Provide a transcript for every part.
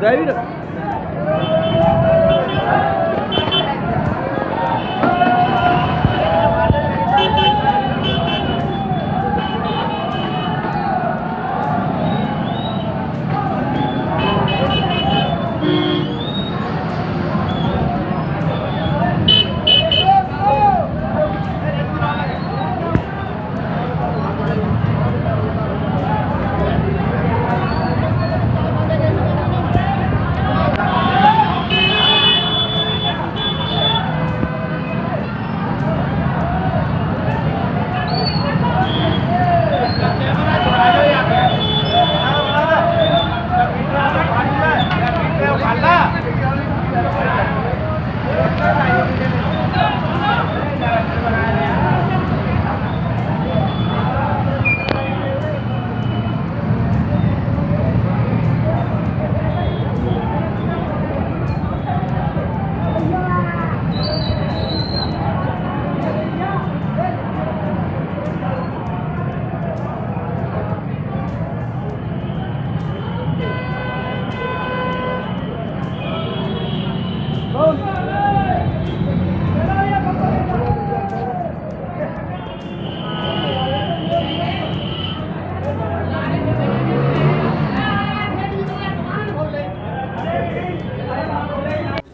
David.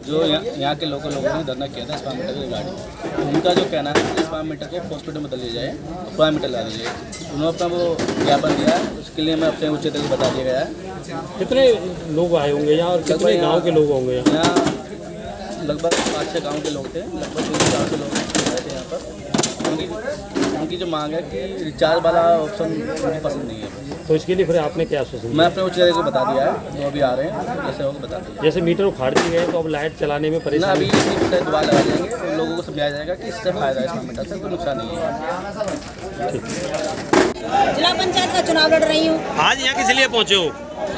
जो यहाँ के लोकल लोगों ने धरना किया था स्क्वायर मीटर की रिगार्डिंग, उनका जो कहना है स्क्वायर मीटर को हॉस्पिटल में बदल दिया जाए, स्क्वायर मीटर ला दीजिए। उन्होंने अपना वो ज्ञापन दिया, उसके लिए मैं अपने उच्च अधिकारी बता दिया गया है। कितने लोग आए होंगे यहाँ और कितने गांव के लोग होंगे यहाँ? लगभग 5-6 गाँव के लोग थे, लगभग 3 गाँव के लोग आए थे यहाँ पर। उनकी जो मांग है कि रिचार्ज वाला ऑप्शन मुझे पसंद नहीं है, तो इसके लिए फिर आपने क्या सोचा? मैं अपने उच्च अधिकारी को बता दिया है, जो अभी आ रहे हैं जैसे होगा बता दिया। जैसे मीटर उखाड़ दिए गए तो अब लाइट चलाने में ना परेशानी? अभी मीटर दोबारा लगा देंगे और लोगों को समझाया जाएगा कि इससे फायदा है, इसमें मीटर से कोई नुकसान नहीं है। जिला पंचायत का चुनाव लड़ रही हूँ। आज यहाँ किस लिए पहुँचे हो?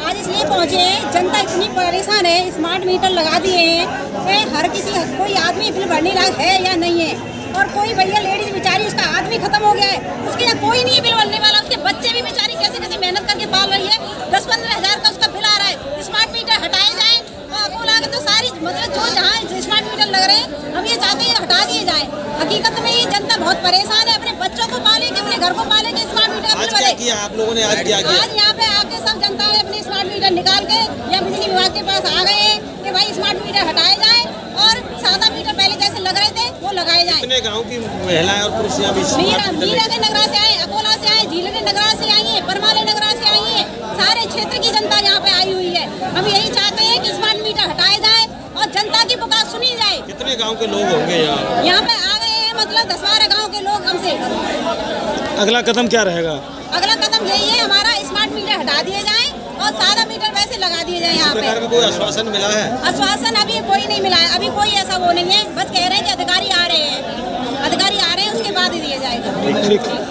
आज इसलिए पहुँचे हैं, जनता इतनी परेशान है, स्मार्ट मीटर लगा दिए हैं कि हर किसी कोई आदमी बिल भरने लायक है या नहीं है। और कोई भैया लेडीज बेचारी, उसका आदमी खत्म हो गया है, उसके यहाँ कोई नहीं है बिल भरने वाला, उसके बच्चे भी बेचारी कैसे कैसे मेहनत करके पाल रही है, 10-15 हज़ार का उसका बिल आ रहा है। स्मार्ट मीटर हटाए जाए और तो सारी मतलब जो जहाँ स्मार्ट मीटर लग रहे हैं हम ये चाहते हैं हटा दिए जाए। हकीकत में ये जनता बहुत परेशान है, अपने बच्चों को पाले कि अपने घर को पाले कि स्मार्ट मीटर बिल भरे। आप लोगों ने आज क्या किया? आज यहाँ पे आके सब जनता ने अपने स्मार्ट मीटर निकाल के या बिजली विभाग के पास आ गए हैं कि भाई स्मार्ट मीटर हटाए जाए और सादा मीटर पहले जैसे लग रहे थे वो लगाए जाए। कितने गाँव की महिलाएं और पुरुष यहाँ भी? मीरा के नगरा से आए, अकोला से आए, झील के नगरा से आई है, परमाले नगरा से आई है, सारे क्षेत्र की जनता यहाँ पे आई हुई है। हम यही चाहते हैं कि स्मार्ट मीटर हटाए जाए और जनता की पुकार सुनी जाए। कितने गाँव के लोग होंगे यहाँ? यहाँ पे आ गए हैं मतलब 10-12 गाँव के लोग हमसे। अगला कदम क्या रहेगा? अगला कदम यही है हमारा, स्मार्ट मीटर हटा दिए जाए और सादा मीटर वैसे लगा दिए जाए। यहाँ पे कोई आश्वासन मिला है? आश्वासन अभी कोई नहीं मिला है, अभी कोई ऐसा वो नहीं है, बस कह रहे हैं कि अधिकारी आ रहे हैं, अधिकारी आ रहे हैं उसके बाद ही दिया जाएगा। ठीक।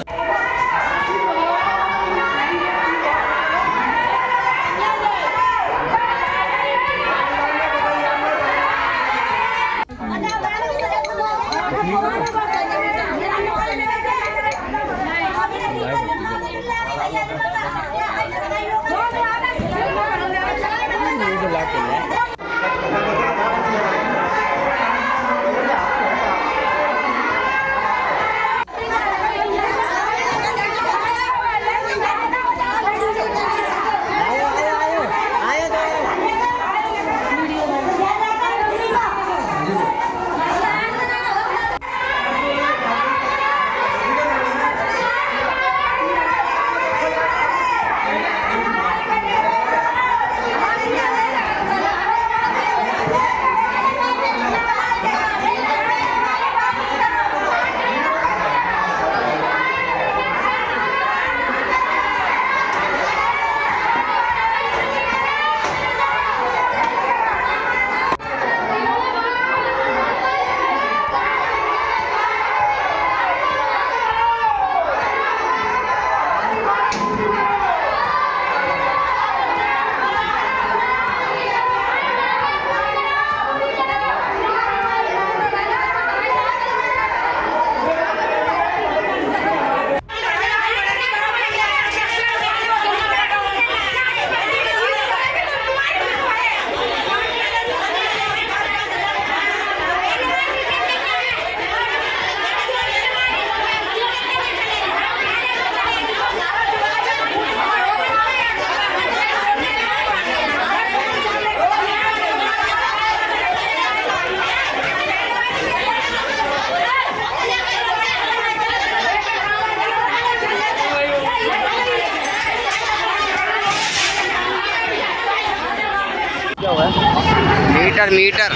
मीटर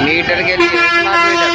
मीटर के लिए स्मार्ट मीटर।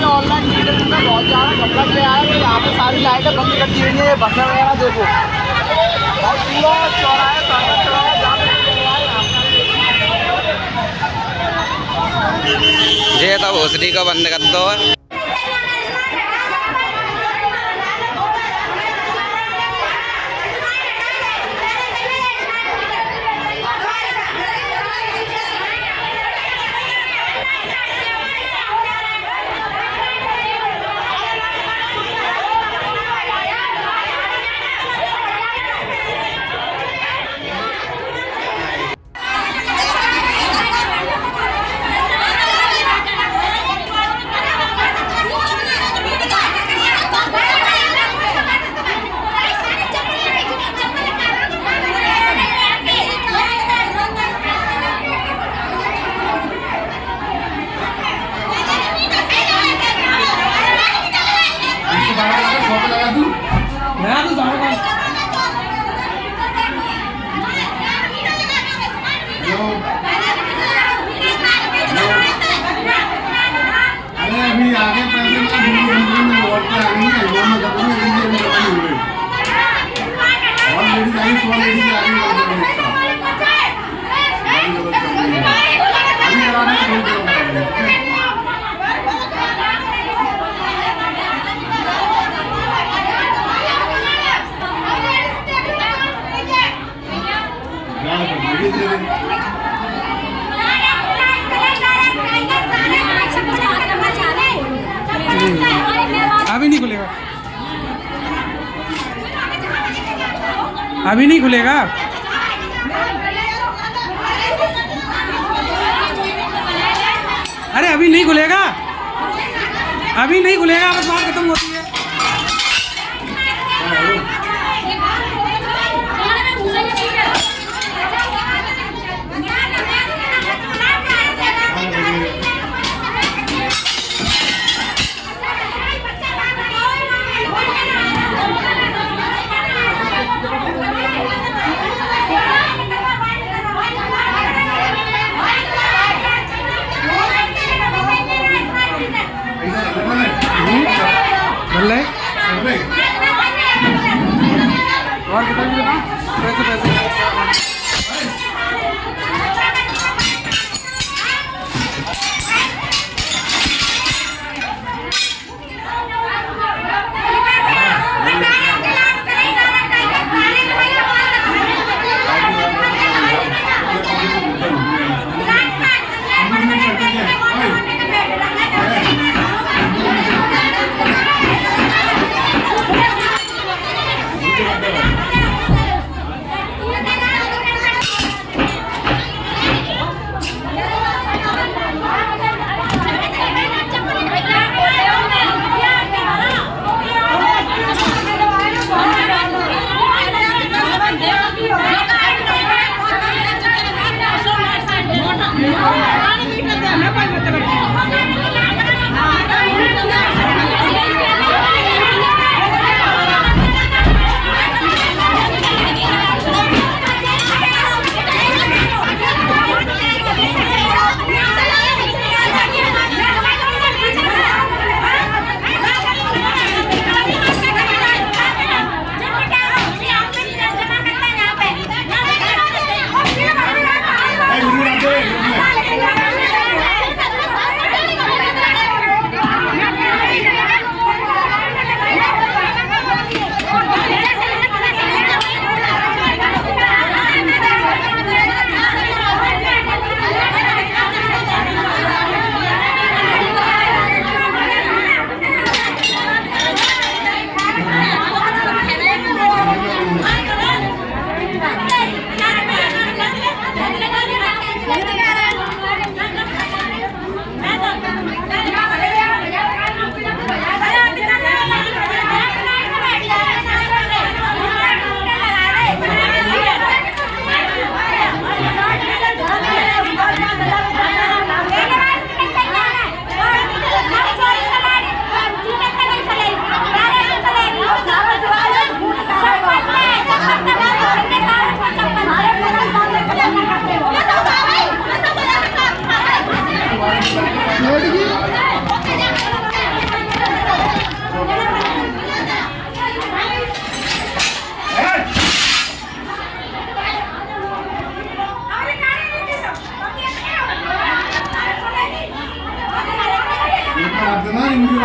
ऑनलाइन मीटर में बहुत ज़्यादा घपला किया है। तो यहाँ पे सारी लाइटें बंद कर दी हुई हैं। बसें वगैरह देखो और पूरा चौराहा जहाँ पे ये तो भोसड़ी को बंद कर दो। अभी आगे पैसे में वोट पे आ गई है और लेडीज आई 100 लेडीज आ रही अभी नहीं खुलेगा, अभी नहीं खुलेगा। अरे अभी नहीं खुलेगा, अभी नहीं खुलेगा, बस बात खत्म होती है।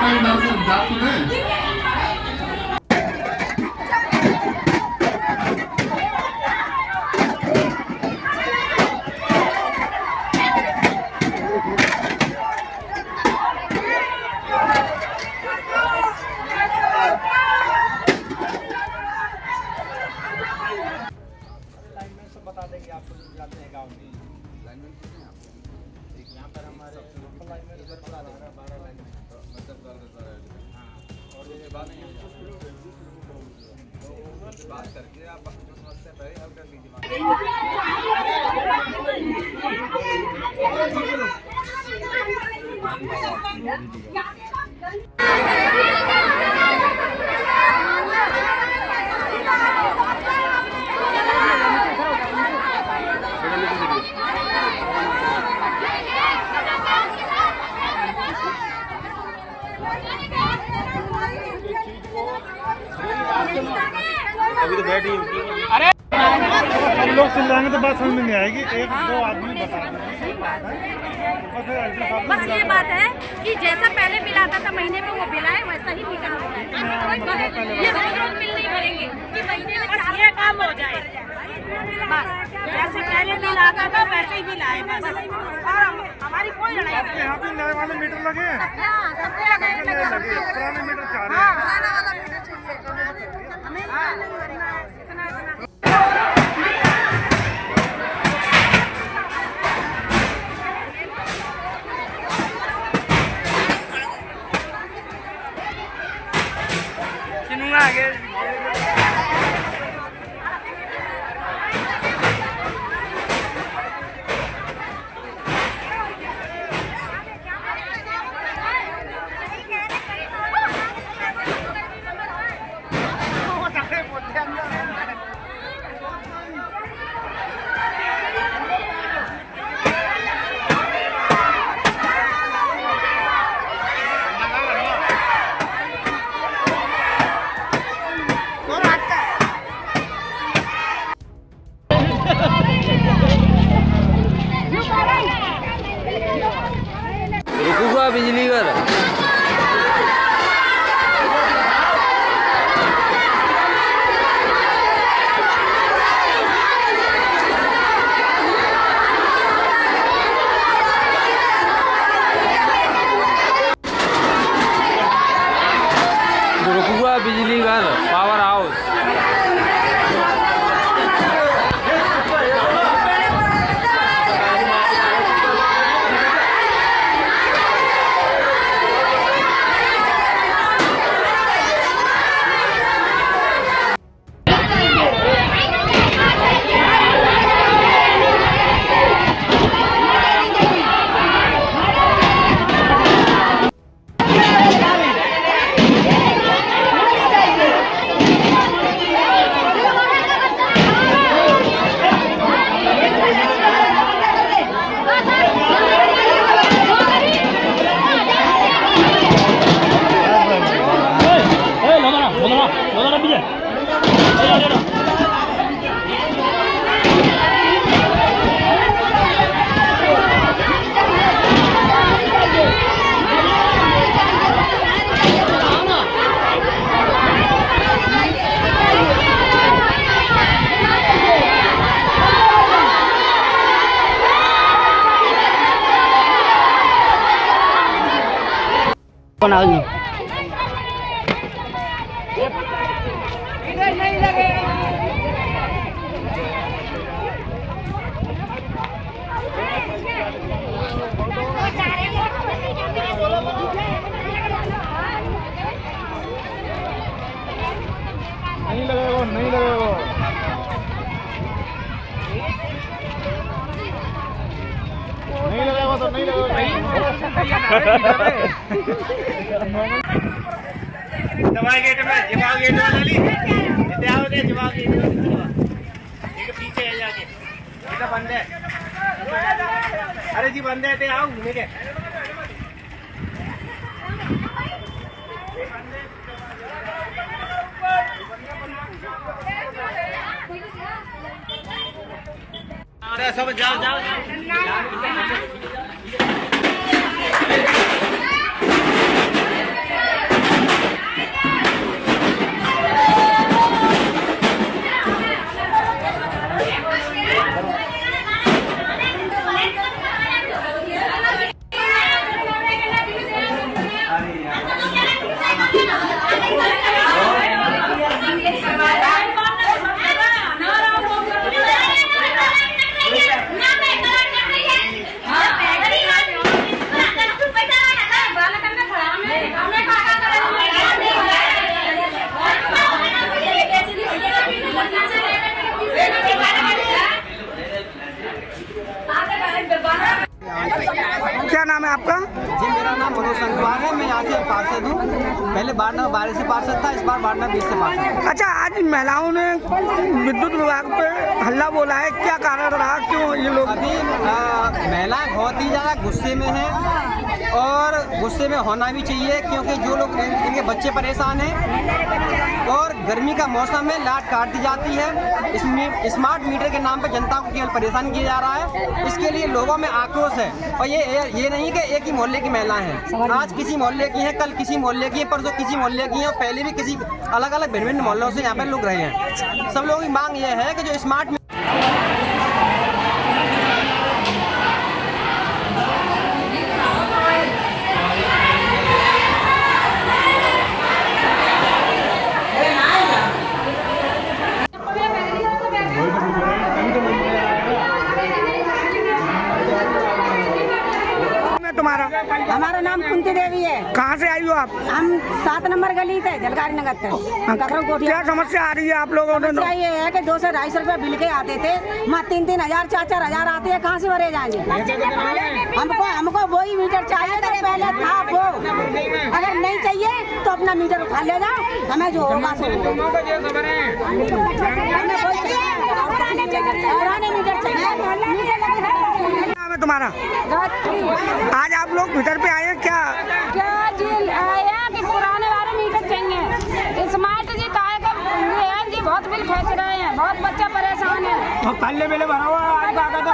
में डाल के डाल तो रहे बता देंगे आपको जाते हैं गाँव में लाइनमैन कितने हैं एक यहाँ पर हमारे लाइनमैन इधर बता देंगे 12 लाइनमैन मतलब कर देता है हाँ और ये बात करके आप जो समस्या पहले हल कर लीजिए अभी तो बैठी हम लोग चिल्लाएंगे तो बात समझ में नहीं आएगी। एक दो आदमी बता बस ये बात है कि जैसा पहले बिल आता था महीने में वो बिल आए वैसा ही मीटर हो जाए। ये रोज बिल नहीं भरेंगे कि महीने में ये काम हो जाए। बस जैसे पहले बिल आता था वैसे ही बिल आए बस। और हमारी कोई लड़ाई नहीं। यहाँ पे नए वाले मीटर लगे हैं, सबके पुराने मीटर चाह रहे हैं। रुकूगा बिजली घर रुकूगा बिजली घर पावर हाउस नहीं लगेगा, नहीं लगेगा। नहीं लगेगा तो नहीं लगेगा। दवाई गेट में जवाब गेट वाली आओ दे जवाब गेट एक पीछे है जाके बेटा बंद है अरे जी बंद है ते आओ घूमे के अरे सब जाओ जाओ क्या नाम है आपका? जी मेरा नाम मनोज संगवार है, मैं यहाँ से पार्षद हूँ। पहले वार्ड नंबर 12 से पार्षद था, इस बार वार्ड नंबर 20 से पार्षद। अच्छा, आज महिलाओं ने विद्युत विभाग पे हल्ला बोला है, क्या कारण रहा, क्यों ये लोग? अभी महिलाएं बहुत ही ज़्यादा गुस्से में हैं और गुस्से में होना भी चाहिए, क्योंकि जो लोग जिनके बच्चे परेशान हैं और गर्मी का मौसम है, लाइट काट दी जाती है। इसमें स्मार्ट मीटर के नाम पर जनता को केवल परेशान किया जा रहा है। इसके लिए लोगों में आक्रोश है और ये नहीं कि एक ही मोहल्ले की महिलाएं हैं। आज किसी मोहल्ले की हैं, कल किसी मोहल्ले की है, परसों किसी मोहल्ले की है और पहले भी किसी अलग अलग भिन्न भिन्न मोहल्लों से यहाँ पर लोग रहे हैं। सब लोगों की मांग ये है कि जो स्मार्ट तुम्हारा? हमारा नाम कुंती देवी है। कहाँ से आई हो आप? हम 7 नंबर गली थे, जलगारी नगर थे। क्या समस्या आ रही है आप लोगों ने? समस्या ये है कि 200 से 250 रुपए बिल के आते थे, माँ 3-3 हजार 4-4 हजार आते हैं, कहाँ से भरे जाएंगे? हमको वही मीटर चाहिए तो पहले था वो। अगर नहीं चाहिए तो अपना मीटर उठा ले जाओ, हमें जो होगा पुराने मीटर चाहिए। तुम्हारा? आज आप लोग मीटर पे आए क्या? जी आया कि पुराने वाले मीटर चाहिए। स्मार्ट जी काय का जी बहुत बिल खींच रहे हैं, बहुत बच्चा परेशान है। पहले पहले भरा हुआ आज का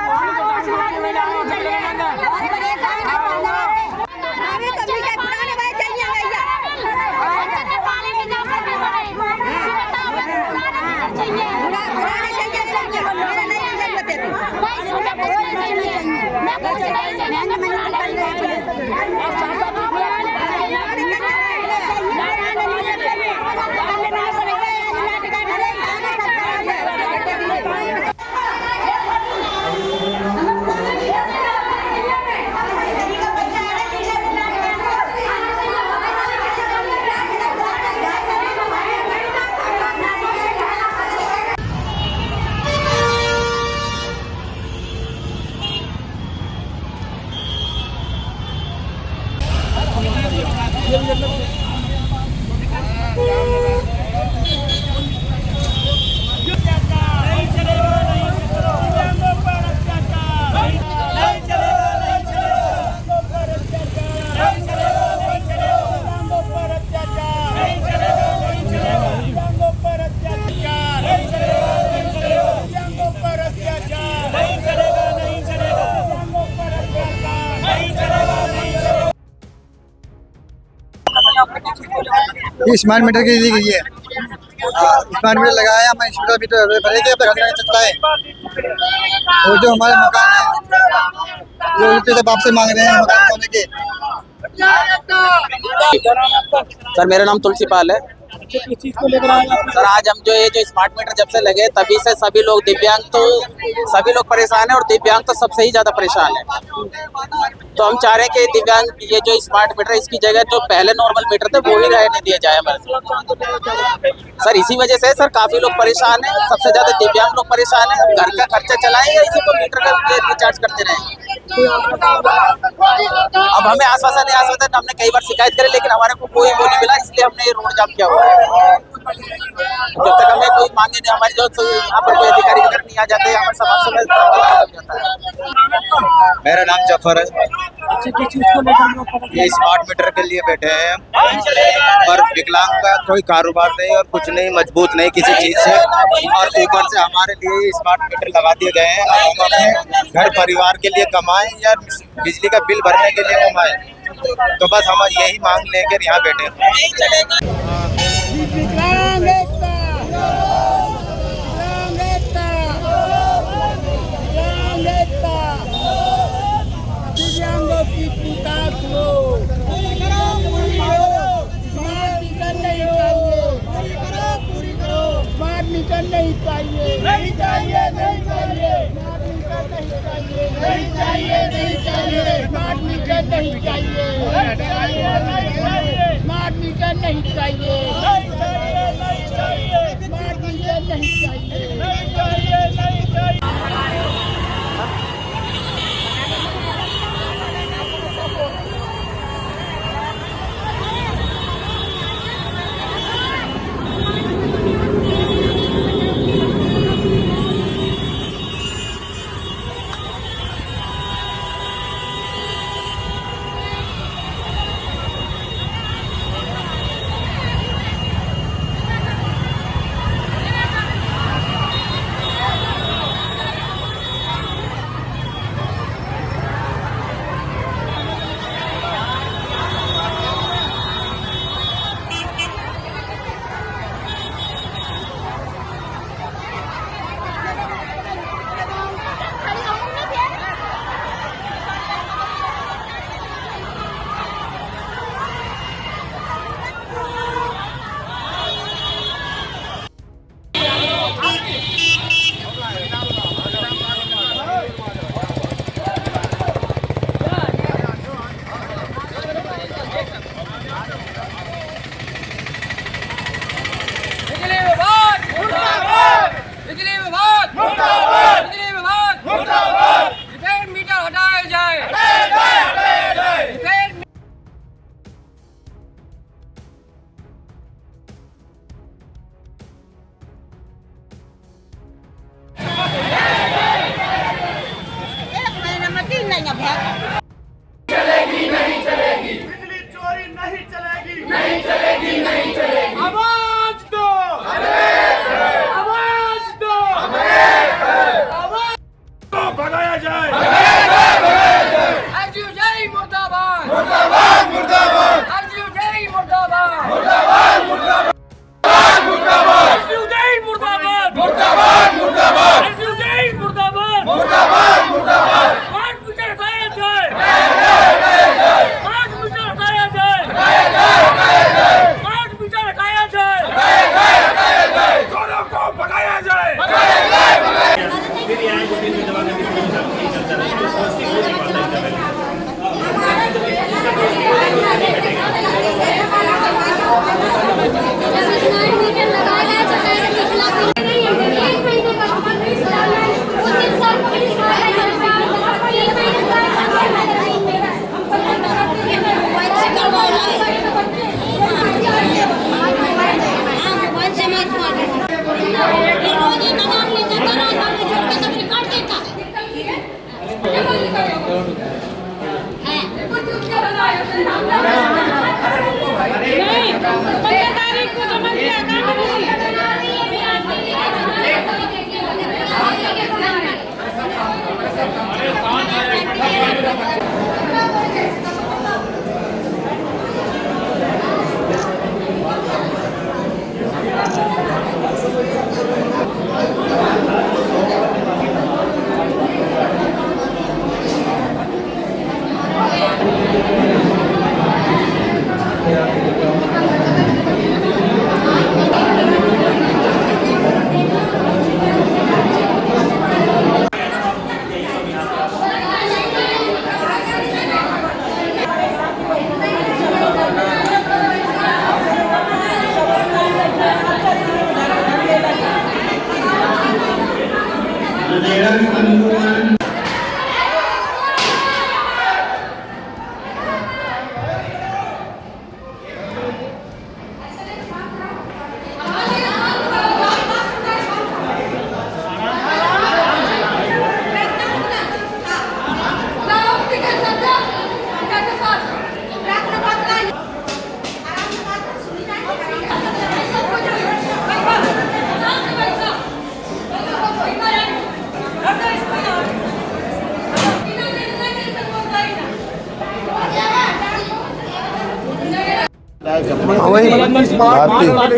ये स्मार्ट मीटर की दी गई है। स्मार्ट मीटर लगाया, हमें स्मार्ट मीटर भरेंगे, अपने घर में चलता है। और जो हमारे मकान है, जो पैसे वापस मांग रहे हैं मकान होने के। सर मेरा नाम तुलसीपाल है। सर आज हम जो ये जो स्मार्ट मीटर जब से लगे तभी से सभी लोग दिव्यांग तो सभी लोग परेशान है और दिव्यांग तो सबसे ही ज्यादा परेशान है। तो हम चाह रहे हैं कि दिव्यांग ये जो स्मार्ट मीटर इसकी जगह जो पहले नॉर्मल मीटर थे वो ही रहने दिए जाए हमारे। सर इसी वजह से सर काफी लोग परेशान है, सबसे ज्यादा दिव्यांग लोग परेशान है। घर का खर्चा चलाएं या इसी को मीटर का रिचार्ज करते रहें। अब हमें आश्वासन हमने कई बार शिकायत करी लेकिन हमारे को कोई वो नहीं मिला, इसलिए हमने ये रोड जाम किया हुआ है। जब तक हमें कोई मांगे नहीं, हमारी जो यहाँ पर कोई अधिकारी वगैरह नहीं आ जाते, हमारे समाज में जाता है। मेरा नाम जफर है। ये स्मार्ट मीटर के लिए बैठे हैं और विकलांग का कोई कारोबार नहीं और कुछ नहीं, मजबूत नहीं किसी चीज से, और ऊपर से हमारे लिए स्मार्ट मीटर लगा दिए गए हैं। हम अपने घर परिवार के लिए कमाएं या बिजली का बिल भरने के लिए कमाएं, तो बस हम यही मांग लेकर यहाँ बैठे हैं। दिव्यांगों की पुकार को स्मार्ट मीटर नहीं चाहिए, नहीं चाहिए, नहीं चाहिए, नहीं चाहिए, नहीं चाहिए, स्मार्ट मीटर नहीं चाहिए, स्मार्ट मीटर नहीं चाहिए, नहीं चाहिए, स्मार्ट मीटर नहीं चाहिए, नहीं चाहिए, नहीं चाहिए। हटाया जाए। बिजली चोरी नहीं चलेगी, नहीं चलेगी, नहीं चलेगी। आवाज दो, आवाज दो, आवाज दो, भगाया जाए। एसयूजेई मुर्दाबाद, मुर्दाबाद, मुर्दाबाद, एसयूजेई मुर्दाबाद, मुर्दाबाद, मुर्दाबाद, मुर्दाबाद, एसयूजेई मुर्दाबाद, मुर्दाबाद, मुर्दाबाद, एसयूजेई मुर्दाबाद, मुर्दाबाद, मुर्दाबाद। स्मार्ट मीटर हटाया जाए, स्मार्ट मीटर हटाया जाए, स्मार्ट मीटर हटाया जाए, चोरों को भगाया जाए।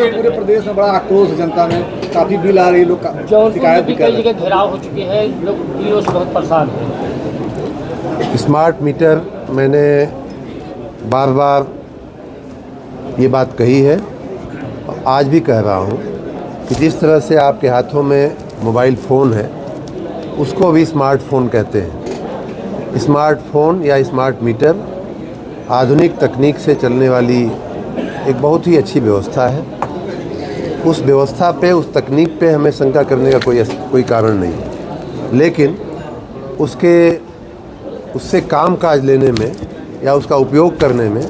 पूरे प्रदेश में बड़ा आक्रोश जनता में, काफी बिल आ रही, लोग शिकायत भी कर रहे हैं। घेराव हो चुके हैं, लोग बिलों से बहुत परेशान हैं। स्मार्ट मीटर मैंने बार बार ये बात कही है, आज भी कह रहा हूँ कि जिस तरह से आपके हाथों में मोबाइल फ़ोन है उसको भी स्मार्टफोन कहते हैं। स्मार्टफोन या स्मार्ट मीटर आधुनिक तकनीक से चलने वाली एक बहुत ही अच्छी व्यवस्था है। उस व्यवस्था पे, उस तकनीक पे हमें शंका करने का कोई कारण नहीं, लेकिन उससे काम काज लेने में या उसका उपयोग करने में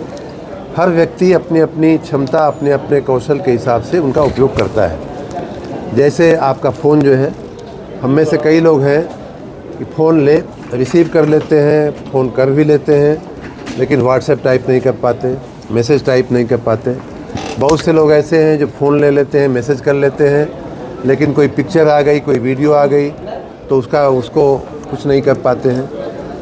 हर व्यक्ति अपनी अपनी क्षमता, अपने अपने कौशल के हिसाब से उनका उपयोग करता है। जैसे आपका फ़ोन जो है, हम में से कई लोग हैं कि फ़ोन रिसीव कर लेते हैं, फ़ोन कर भी लेते हैं, लेकिन व्हाट्सएप टाइप नहीं कर पाते, मैसेज टाइप नहीं कर पाते। बहुत से लोग ऐसे हैं जो फ़ोन ले लेते हैं, मैसेज कर लेते हैं, लेकिन कोई पिक्चर आ गई, कोई वीडियो आ गई तो उसको कुछ नहीं कर पाते हैं।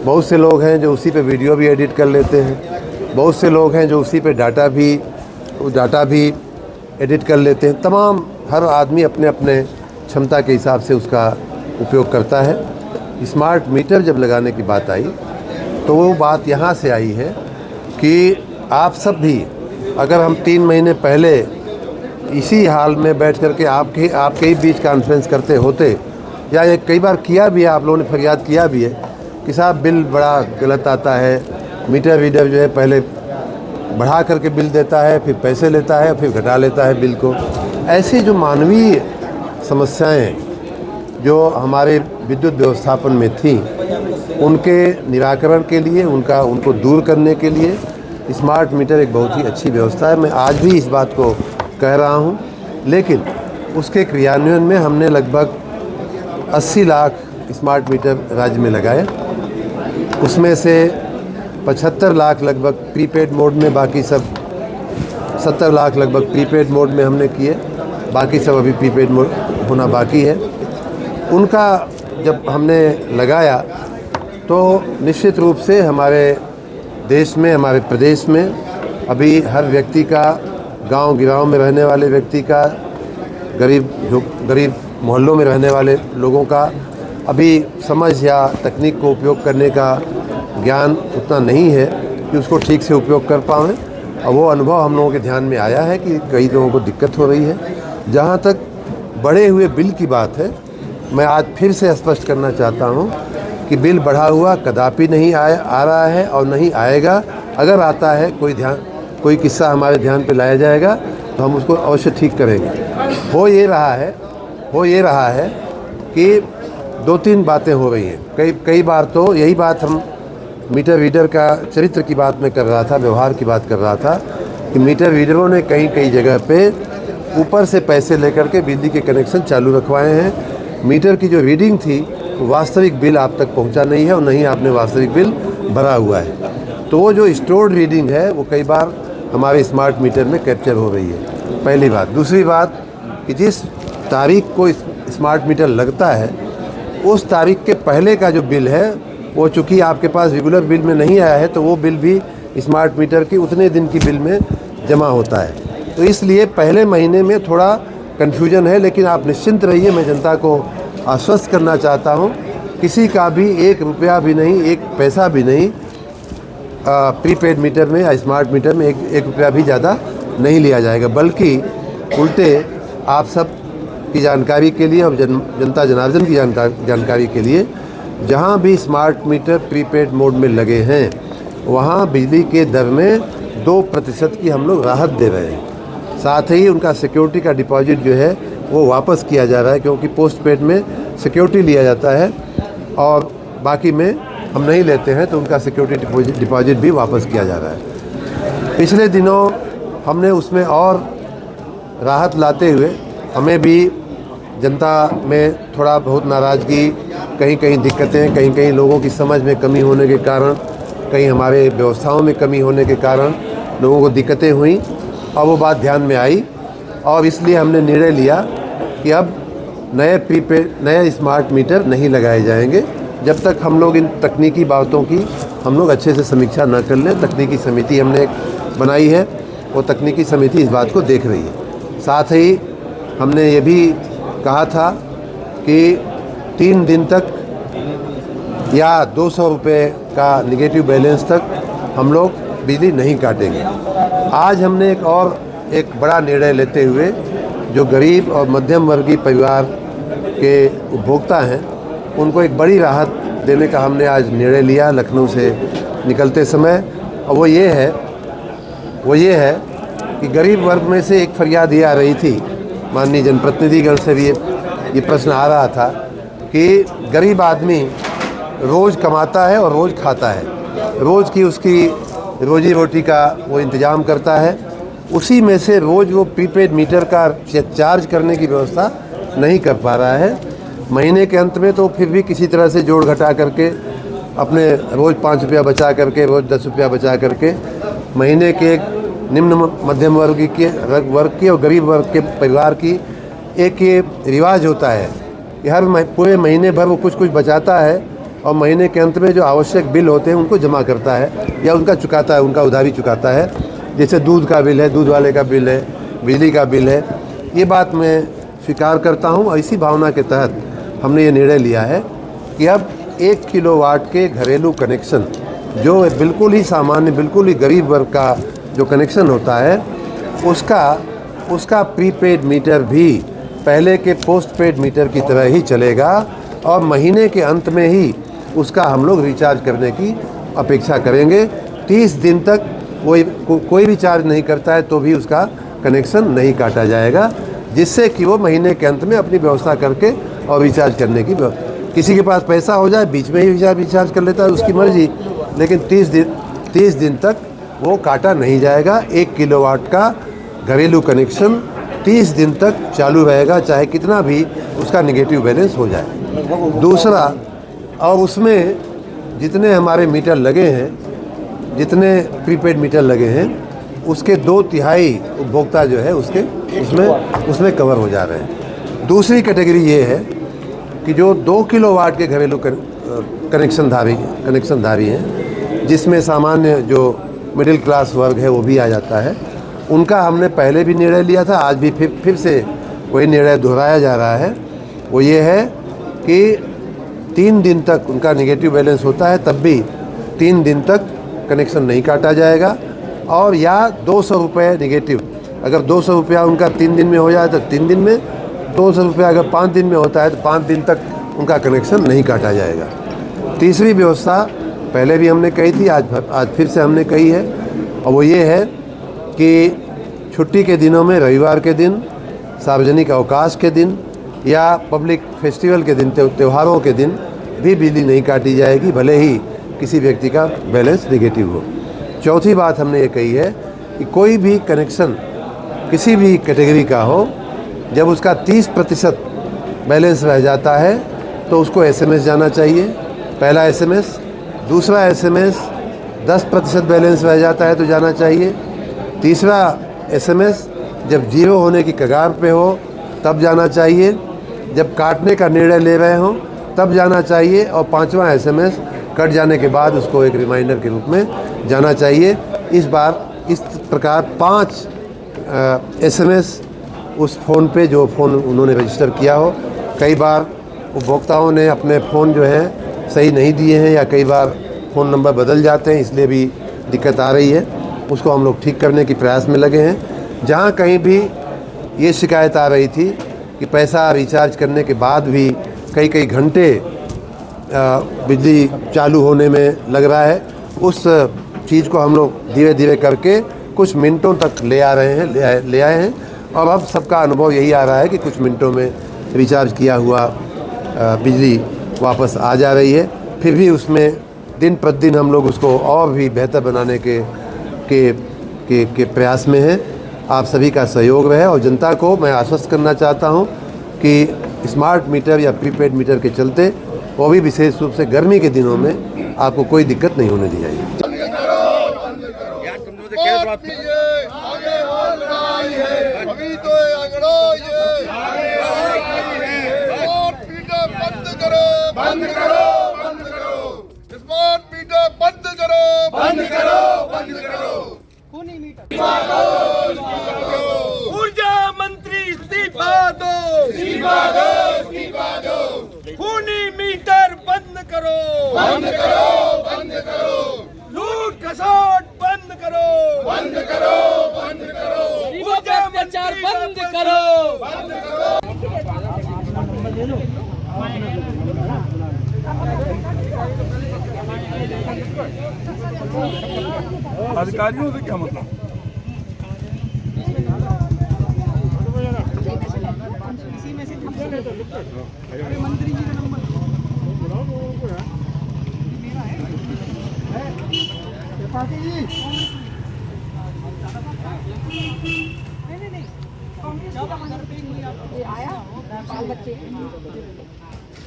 बहुत से लोग हैं जो उसी पे वीडियो भी एडिट कर लेते हैं। बहुत से लोग हैं जो उसी पे डाटा भी एडिट कर लेते हैं। तमाम हर आदमी अपने अपने क्षमता के हिसाब से उसका उपयोग करता है। स्मार्ट मीटर जब लगाने की बात आई तो वो बात यहाँ से आई है कि आप सब भी, अगर हम 3 महीने पहले इसी हाल में बैठ कर के आपके ही बीच कॉन्फ्रेंस करते होते, या ये कई बार किया भी है, आप लोगों ने फरियाद किया भी है कि साहब बिल बड़ा गलत आता है, मीटर रीडर जो है पहले बढ़ा करके बिल देता है, फिर पैसे लेता है, फिर घटा लेता है बिल को। ऐसी जो मानवीय समस्याएं जो हमारे विद्युत व्यवस्थापन में थी, उनके निराकरण के लिए, उनको दूर करने के लिए स्मार्ट मीटर एक बहुत ही अच्छी व्यवस्था है। मैं आज भी इस बात को कह रहा हूँ, लेकिन उसके क्रियान्वयन में हमने लगभग 80 लाख स्मार्ट मीटर राज्य में लगाए। उसमें से 75 लाख लगभग प्रीपेड मोड में, बाकी सब 70 लाख लगभग प्रीपेड मोड में हमने किए, बाकी सब अभी प्रीपेड मोड होना बाकी है। उनका जब हमने लगाया तो निश्चित रूप से हमारे देश में, हमारे प्रदेश में अभी हर व्यक्ति का, गांव-गिरांव में रहने वाले व्यक्ति का, गरीब मोहल्लों में रहने वाले लोगों का अभी समझ या तकनीक को उपयोग करने का ज्ञान उतना नहीं है कि उसको ठीक से उपयोग कर पाएँ। और वो अनुभव हम लोगों के ध्यान में आया है कि कई लोगों को दिक्कत हो रही है। जहाँ तक बढ़े हुए बिल की बात है, मैं आज फिर से स्पष्ट करना चाहता हूँ कि बिल बढ़ा हुआ कदापि नहीं आ रहा है और नहीं आएगा। अगर आता है कोई किस्सा हमारे ध्यान पे लाया जाएगा तो हम उसको अवश्य ठीक करेंगे। हो ये रहा है कि 2-3 बातें हो रही हैं। कई बार तो यही बात हम मीटर रीडर का चरित्र की बात में कर रहा था, व्यवहार की बात कर रहा था कि मीटर रीडरों ने कई जगह पे ऊपर से पैसे लेकर के बिजली के कनेक्शन चालू रखवाए हैं। मीटर की जो रीडिंग थी वो वास्तविक बिल आप तक पहुंचा नहीं है और नहीं आपने वास्तविक बिल भरा हुआ है। तो वो जो स्टोर्ड रीडिंग है वो कई बार हमारे स्मार्ट मीटर में कैप्चर हो रही है, पहली बात। दूसरी बात कि जिस तारीख को स्मार्ट मीटर लगता है उस तारीख के पहले का जो बिल है वो चूँकि आपके पास रेगुलर बिल में नहीं आया है तो वो बिल भी स्मार्ट मीटर की उतने दिन की बिल में जमा होता है। तो इसलिए पहले महीने में थोड़ा कन्फ्यूजन है, लेकिन आप निश्चिंत रहिए। मैं जनता को आश्वस्त करना चाहता हूँ, किसी का भी 1 रुपया भी नहीं, 1 पैसा भी नहीं प्रीपेड मीटर में या स्मार्ट मीटर में 1 रुपया भी ज़्यादा नहीं लिया जाएगा, बल्कि उल्टे आप सब की जानकारी के लिए और जनता जनार्दन की जानकारी के लिए जहाँ भी स्मार्ट मीटर प्रीपेड मोड में लगे हैं वहाँ बिजली के दर में 2% की हम लोग राहत दे रहे हैं। साथ ही उनका सिक्योरिटी का डिपॉजिट जो है वो वापस किया जा रहा है, क्योंकि पोस्ट पेड में सिक्योरिटी लिया जाता है और बाकी में हम नहीं लेते हैं, तो उनका सिक्योरिटी डिपॉजिट भी वापस किया जा रहा है। पिछले दिनों हमने उसमें और राहत लाते हुए हमें भी जनता में थोड़ा बहुत नाराज़गी, कहीं दिक्कतें, कहीं लोगों की समझ में कमी होने के कारण, कहीं हमारे व्यवस्थाओं में कमी होने के कारण लोगों को दिक्कतें हुई और वो बात ध्यान में आई और इसलिए हमने निर्णय लिया कि अब नए स्मार्ट मीटर नहीं लगाए जाएंगे जब तक हम लोग इन तकनीकी बातों की हम लोग अच्छे से समीक्षा न कर लें। तकनीकी समिति हमने एक बनाई है, वो तकनीकी समिति इस बात को देख रही है। साथ ही हमने ये भी कहा था कि 3 दिन तक या 200 रुपये का निगेटिव बैलेंस तक हम लोग बिजली नहीं काटेंगे। आज हमने एक बड़ा निर्णय लेते हुए जो गरीब और मध्यम वर्गीय परिवार के उपभोक्ता हैं उनको एक बड़ी राहत देने का हमने आज निर्णय लिया लखनऊ से निकलते समय। और वो ये है कि गरीब वर्ग में से एक फरियाद ये आ रही थी, माननीय जनप्रतिनिधिगण से भी ये प्रश्न आ रहा था कि गरीब आदमी रोज़ कमाता है और रोज़ खाता है, रोज़ की उसकी रोजी रोटी का वो इंतज़ाम करता है, उसी में से रोज़ वो प्रीपेड मीटर का चार्ज करने की व्यवस्था नहीं कर पा रहा है। महीने के अंत में तो फिर भी किसी तरह से जोड़ घटा करके अपने रोज़ 5 रुपया बचा करके, रोज़ 10 रुपया बचा करके महीने के एक निम्न मध्यम वर्ग के और गरीब वर्ग के परिवार की एक ये रिवाज होता है कि हर पूरे महीने भर वो कुछ बचाता है और महीने के अंत में जो आवश्यक बिल होते हैं उनको जमा करता है या उनका चुकाता है, उनका उधारी चुकाता है। जैसे दूध का बिल है, दूध वाले का बिल है, बिजली का बिल है। ये बात मैं स्वीकार करता हूँ और इसी भावना के तहत हमने ये निर्णय लिया है कि अब 1 किलोवाट के घरेलू कनेक्शन जो बिल्कुल ही सामान्य, बिल्कुल ही गरीब वर्ग का जो कनेक्शन होता है उसका प्रीपेड मीटर भी पहले के पोस्ट पेड मीटर की तरह ही चलेगा और महीने के अंत में ही उसका हम लोग रिचार्ज करने की अपेक्षा करेंगे। 30 दिन तक कोई भी चार्ज नहीं करता है तो भी उसका कनेक्शन नहीं काटा जाएगा, जिससे कि वो महीने के अंत में अपनी व्यवस्था करके और रिचार्ज करने की किसी के पास पैसा हो जाए बीच में ही रिचार्ज कर लेता है, उसकी मर्जी, लेकिन 30 दिन तक वो काटा नहीं जाएगा। 1 किलोवाट का घरेलू कनेक्शन 30 दिन तक चालू रहेगा, चाहे कितना भी उसका नेगेटिव बैलेंस हो जाए। दूसरा, और उसमें जितने हमारे मीटर लगे हैं, जितने प्रीपेड मीटर लगे हैं, उसके 2/3 उपभोक्ता जो है उसमें कवर हो जा रहे हैं। दूसरी कैटेगरी ये है कि जो 2 किलोवाट के घरेलू कनेक्शनधारी हैं, जिसमें सामान्य जो मिडिल क्लास वर्ग है वो भी आ जाता है, उनका हमने पहले भी निर्णय लिया था, आज भी फिर से वही निर्णय दोहराया जा रहा है। वो ये है कि 3 दिन तक उनका नेगेटिव बैलेंस होता है, तब भी 3 दिन तक कनेक्शन नहीं काटा जाएगा। और या 200 रुपये नेगेटिव, अगर 200 रुपया उनका 3 दिन में हो जाए तो 3 दिन में, 200 रुपया अगर 5 दिन में होता है तो 5 दिन तक उनका कनेक्शन नहीं काटा जाएगा। तीसरी व्यवस्था पहले भी हमने कही थी, आज फिर से हमने कही है, और वो ये है कि छुट्टी के दिनों में, रविवार के दिन, सार्वजनिक अवकाश के दिन या पब्लिक फेस्टिवल के दिन, त्योहारों के दिन भी बिजली नहीं काटी जाएगी, भले ही किसी व्यक्ति का बैलेंस नेगेटिव हो। चौथी बात हमने ये कही है कि कोई भी कनेक्शन किसी भी कैटेगरी का हो, जब उसका 30% बैलेंस रह जाता है तो उसको SMS जाना चाहिए, पहला SMS। दूसरा SMS 10% बैलेंस रह जाता है तो जाना चाहिए। तीसरा SMS जब 0 होने की कगार पे हो तब जाना चाहिए, जब काटने का निर्णय ले रहे हों तब जाना चाहिए, और 5वां SMS कट जाने के बाद उसको एक रिमाइंडर के रूप में जाना चाहिए। इस बार इस प्रकार 5 SMS उस फ़ोन पे, जो फ़ोन उन्होंने रजिस्टर किया हो। कई बार उपभोक्ताओं ने अपने फ़ोन जो हैं सही नहीं दिए हैं, या कई बार फ़ोन नंबर बदल जाते हैं, इसलिए भी दिक्कत आ रही है। उसको हम लोग ठीक करने के प्रयास में लगे हैं। जहाँ कहीं भी ये शिकायत आ रही थी कि पैसा रिचार्ज करने के बाद भी कई घंटे बिजली चालू होने में लग रहा है, उस चीज़ को हम लोग धीरे धीरे करके कुछ मिनटों तक ले आए हैं। और अब सबका अनुभव यही आ रहा है कि कुछ मिनटों में रिचार्ज किया हुआ बिजली वापस आ जा रही है। फिर भी उसमें दिन प्रतिदिन हम लोग उसको और भी बेहतर बनाने के प्रयास में हैं। आप सभी का सहयोग रहे, और जनता को मैं आश्वस्त करना चाहता हूं कि स्मार्ट मीटर या प्रीपेड मीटर के चलते, वो भी विशेष रूप से गर्मी के दिनों में, आपको कोई दिक्कत नहीं होने दी जाएगी। ऊर्जा मंत्री इस्तीफा दो, खूनी मीटर बंद करो, लूट खसोट बंद करो, ऊर्जा मंत्री बंद करो। अधिकारियों से क्या मतलब? मंत्री जी का नंबर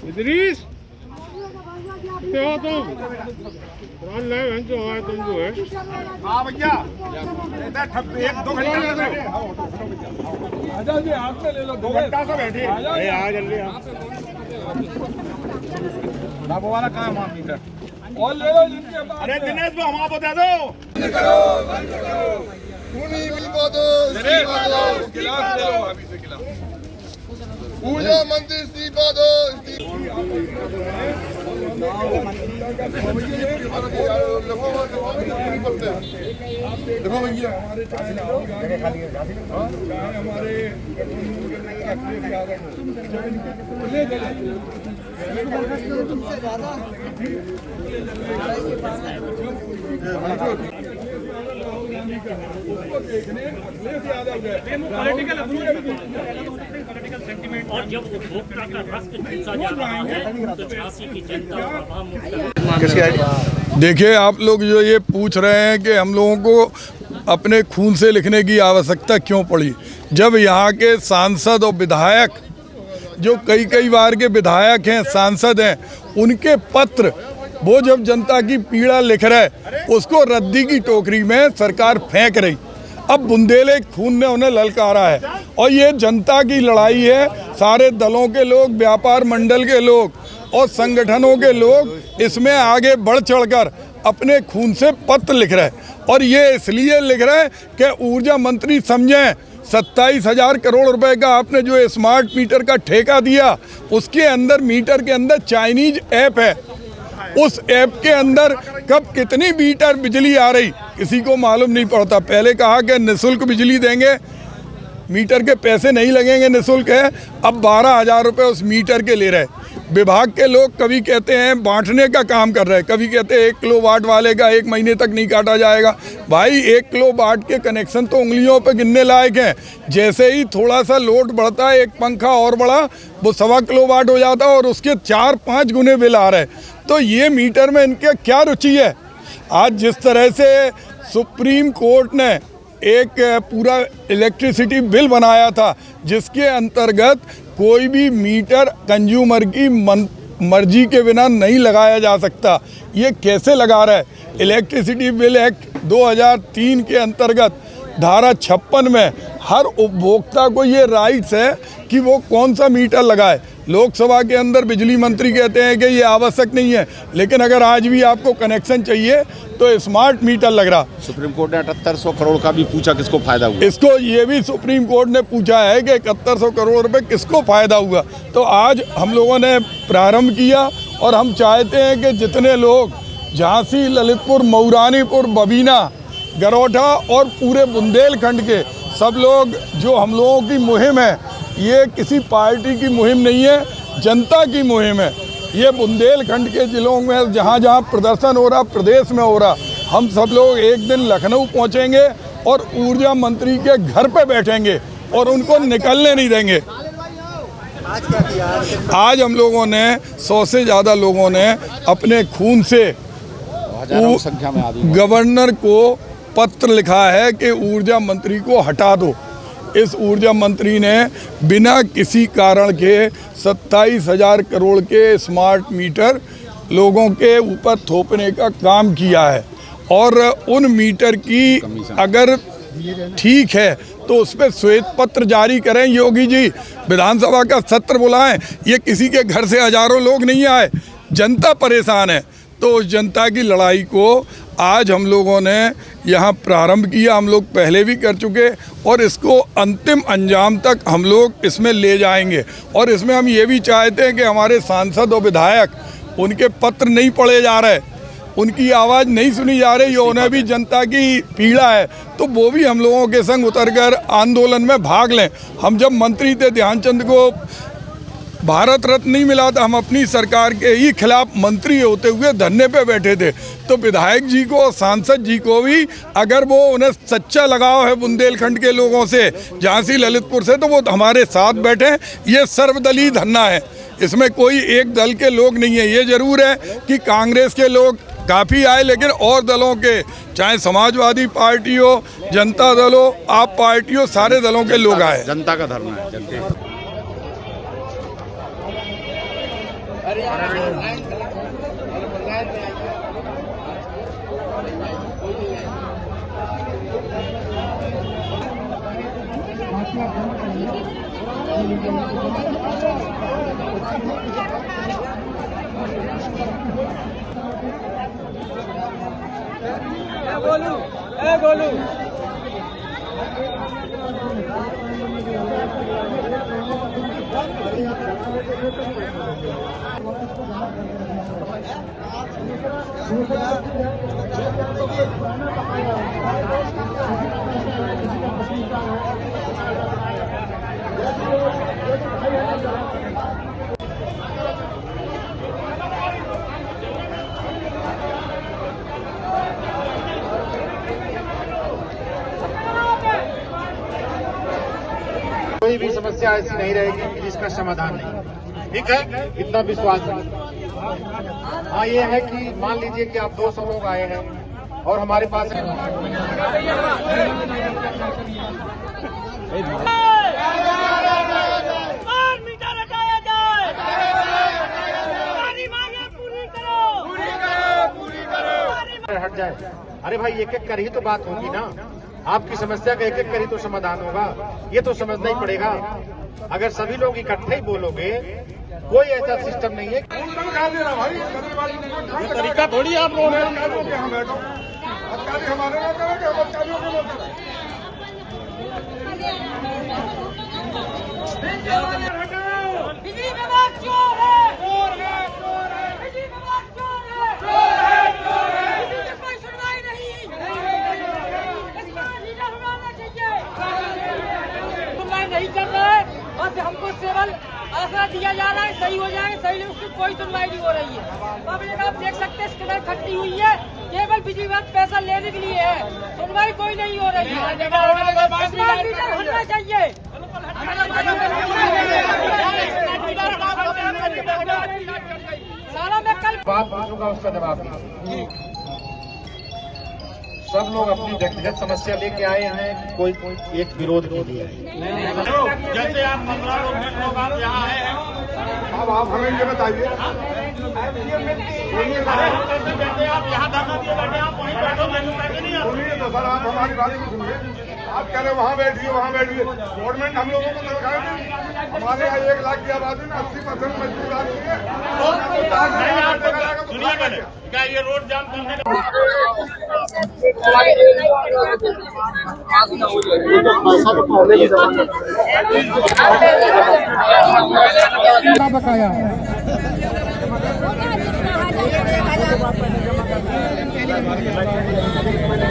इदरीस कितने हो तुम? जो है तुम जो है। हाँ भैया, 1-2 घंटा जी हाथ में ले लो, 2 घंटा से बैठे आ जल्दी। बाबू वाला काम आप मीटर और ले लो जिनके पास। अरे दिनेश भाई हम बता दो, बंद करो, बंद करो, खूनी बिल्कुल दो, गिलास दे लो अभी से गिलास। ऊर्जा मंत्री इस्तीफा दो, देखो भैया हमारे पॉलिटिकल और जब उपभोक्ता का रक्त चूसा जा रहा है तो झांसी की जनता आवाम मुक्त। देखिए, आप लोग जो ये पूछ रहे हैं कि हम लोगों को अपने खून से लिखने की आवश्यकता क्यों पड़ी, जब यहाँ के सांसद और विधायक जो कई बार के विधायक हैं, सांसद हैं, उनके पत्र वो जब जनता की पीड़ा लिख रहे, उसको रद्दी की टोकरी में सरकार फेंक रही। अब बुंदेले खून ने उन्हें ललकारा है और ये जनता की लड़ाई है। सारे दलों के लोग, व्यापार मंडल के लोग और संगठनों के लोग इसमें आगे बढ़ चढ़कर अपने खून से पत्र लिख रहे हैं और ये इसलिए लिख रहे हैं कि ऊर्जा मंत्री समझें 27,000 करोड़ रुपए का आपने जो स्मार्ट मीटर का ठेका दिया, उसके अंदर मीटर के अंदर चाइनीज ऐप है। उस ऐप के अंदर कब कितनी मीटर बिजली आ रही किसी को मालूम नहीं पड़ता। पहले कहा कि निःशुल्क बिजली देंगे, मीटर के पैसे नहीं लगेंगे, निःशुल्क है। अब 12,000 रुपये उस मीटर के ले रहे। विभाग के लोग कभी कहते हैं बांटने का काम कर रहे हैं, कभी कहते हैं 1 किलो वाट वाले का 1 महीने तक नहीं काटा जाएगा। भाई 1 किलो वाट के कनेक्शन तो उंगलियों पे गिनने लायक हैं। जैसे ही थोड़ा सा लोड बढ़ता है, एक पंखा और बढ़ा, वो 1.25 किलो वाट हो जाता है और उसके 4-5 गुने बिल आ रहे। तो ये मीटर में इनके क्या रुचि है? आज जिस तरह से सुप्रीम कोर्ट ने एक पूरा इलेक्ट्रिसिटी बिल बनाया था जिसके अंतर्गत कोई भी मीटर कंज्यूमर की मर्जी के बिना नहीं लगाया जा सकता, ये कैसे लगा रहा है? इलेक्ट्रिसिटी बिल एक्ट 2003 के अंतर्गत धारा 56 में हर उपभोक्ता को ये राइट्स है कि वो कौन सा मीटर लगाए। लोकसभा के अंदर बिजली मंत्री कहते हैं कि ये आवश्यक नहीं है, लेकिन अगर आज भी आपको कनेक्शन चाहिए तो स्मार्ट मीटर लग रहा। सुप्रीम कोर्ट ने 7800 करोड़ का भी पूछा, किसको फायदा हुआ? इसको ये भी सुप्रीम कोर्ट ने पूछा है कि 7100 करोड़ रुपए किसको फायदा हुआ। तो आज हम लोगों ने प्रारंभ किया और हम चाहते हैं कि जितने लोग झांसी, ललितपुर, मऊरानीपुर, बबीना, गरौठा और पूरे बुंदेलखंड के सब लोग, जो हम लोगों की मुहिम है, ये किसी पार्टी की मुहिम नहीं है, जनता की मुहिम है। ये बुंदेलखंड के जिलों में जहाँ जहाँ प्रदर्शन हो रहा, प्रदेश में हो रहा, हम सब लोग एक दिन लखनऊ पहुँचेंगे और ऊर्जा मंत्री के घर पे बैठेंगे और उनको निकलने नहीं देंगे। आज हम लोगों ने 100 से ज़्यादा लोगों ने अपने खून से संख्या में गवर्नर को पत्र लिखा है कि ऊर्जा मंत्री को हटा दो। इस ऊर्जा मंत्री ने बिना किसी कारण के 27,000 करोड़ के स्मार्ट मीटर लोगों के ऊपर थोपने का काम किया है और उन मीटर की अगर ठीक है तो उस पर श्वेत पत्र जारी करें। योगी जी विधानसभा का सत्र बुलाएं। ये किसी के घर से हजारों लोग नहीं आए, जनता परेशान है। तो उस जनता की लड़ाई को आज हम लोगों ने यहाँ प्रारंभ किया। हम लोग पहले भी कर चुके और इसको अंतिम अंजाम तक हम लोग इसमें ले जाएंगे। और इसमें हम ये भी चाहते हैं कि हमारे सांसद और विधायक, उनके पत्र नहीं पढ़े जा रहे, उनकी आवाज़ नहीं सुनी जा रही, उन्हें भी जनता की पीड़ा है, तो वो भी हम लोगों के संग उतरकर आंदोलन में भाग लें। हम जब मंत्री थे, ध्यानचंद को भारत रत्न नहीं मिला था, हम अपनी सरकार के ही खिलाफ मंत्री होते हुए धरने पे बैठे थे। तो विधायक जी को और सांसद जी को भी अगर वो उन्हें सच्चा लगाव है बुंदेलखंड के लोगों से, झांसी, ललितपुर से, तो वो हमारे साथ बैठे। ये सर्वदलीय धरना है, इसमें कोई एक दल के लोग नहीं है। ये जरूर है कि कांग्रेस के लोग काफ़ी आए, लेकिन और दलों के, चाहे समाजवादी पार्टी हो, जनता दल हो, आप पार्टी हो, सारे दलों के लोग आए। जनता का धरना है, जनता। बोलू कोई भी समस्या ऐसी नहीं रहेगी कि जिसका समाधान नहीं। ठीक है, इतना विश्वास रखिए। हाँ, ये है कि मान लीजिए कि आप 200 लोग आए हैं और हमारे पास हट जाए। अरे भाई, एक एक कर ही तो बात होगी ना। आपकी समस्या का एक एक कर ही तो समाधान होगा, ये तो समझना ही पड़ेगा। अगर सभी लोग इकट्ठे ही बोलोगे, कोई ऐसा सिस्टम नहीं है। तरीका थोड़ी आप लोग नहीं कर रहा है, बस हमको केवल आसरा दिया जा रहा है सही हो जाएंगे, सही नहीं, उसकी कोई सुनवाई नहीं हो रही है। पब्लिक आप देख सकते हैं स्कूटर खट्टी हुई है, केवल बिजली विभाग पैसा लेने के लिए है, सुनवाई कोई नहीं हो रही है। स्मार्ट मीटर हटना चाहिए। सारा मैं कल बात पूछूंगा, उसका जवाब दीजिए। सब लोग अपनी व्यक्तिगत समस्या लेके आए हैं, कोई एक विरोध के लिए। जैसे आप 15 लोग आप यहाँ आए हैं, अब आप हमें ये बताइए, जैसे आप यहाँ धरना दिए बैठे, आप वहीं बैठो, पैसे नहीं आते। सुनिए तो सर, आप हमारी बात को सुनिए। आप कह रहे वहाँ बैठिए, वहाँ बैठिए। गवर्नमेंट हम लोगों को तनख्वाह हमारे यहाँ 1 लाख की आबादी में 80% मजदूर आदमी है। सुनिए मैंने क्या ये रोड जाम करने बकाया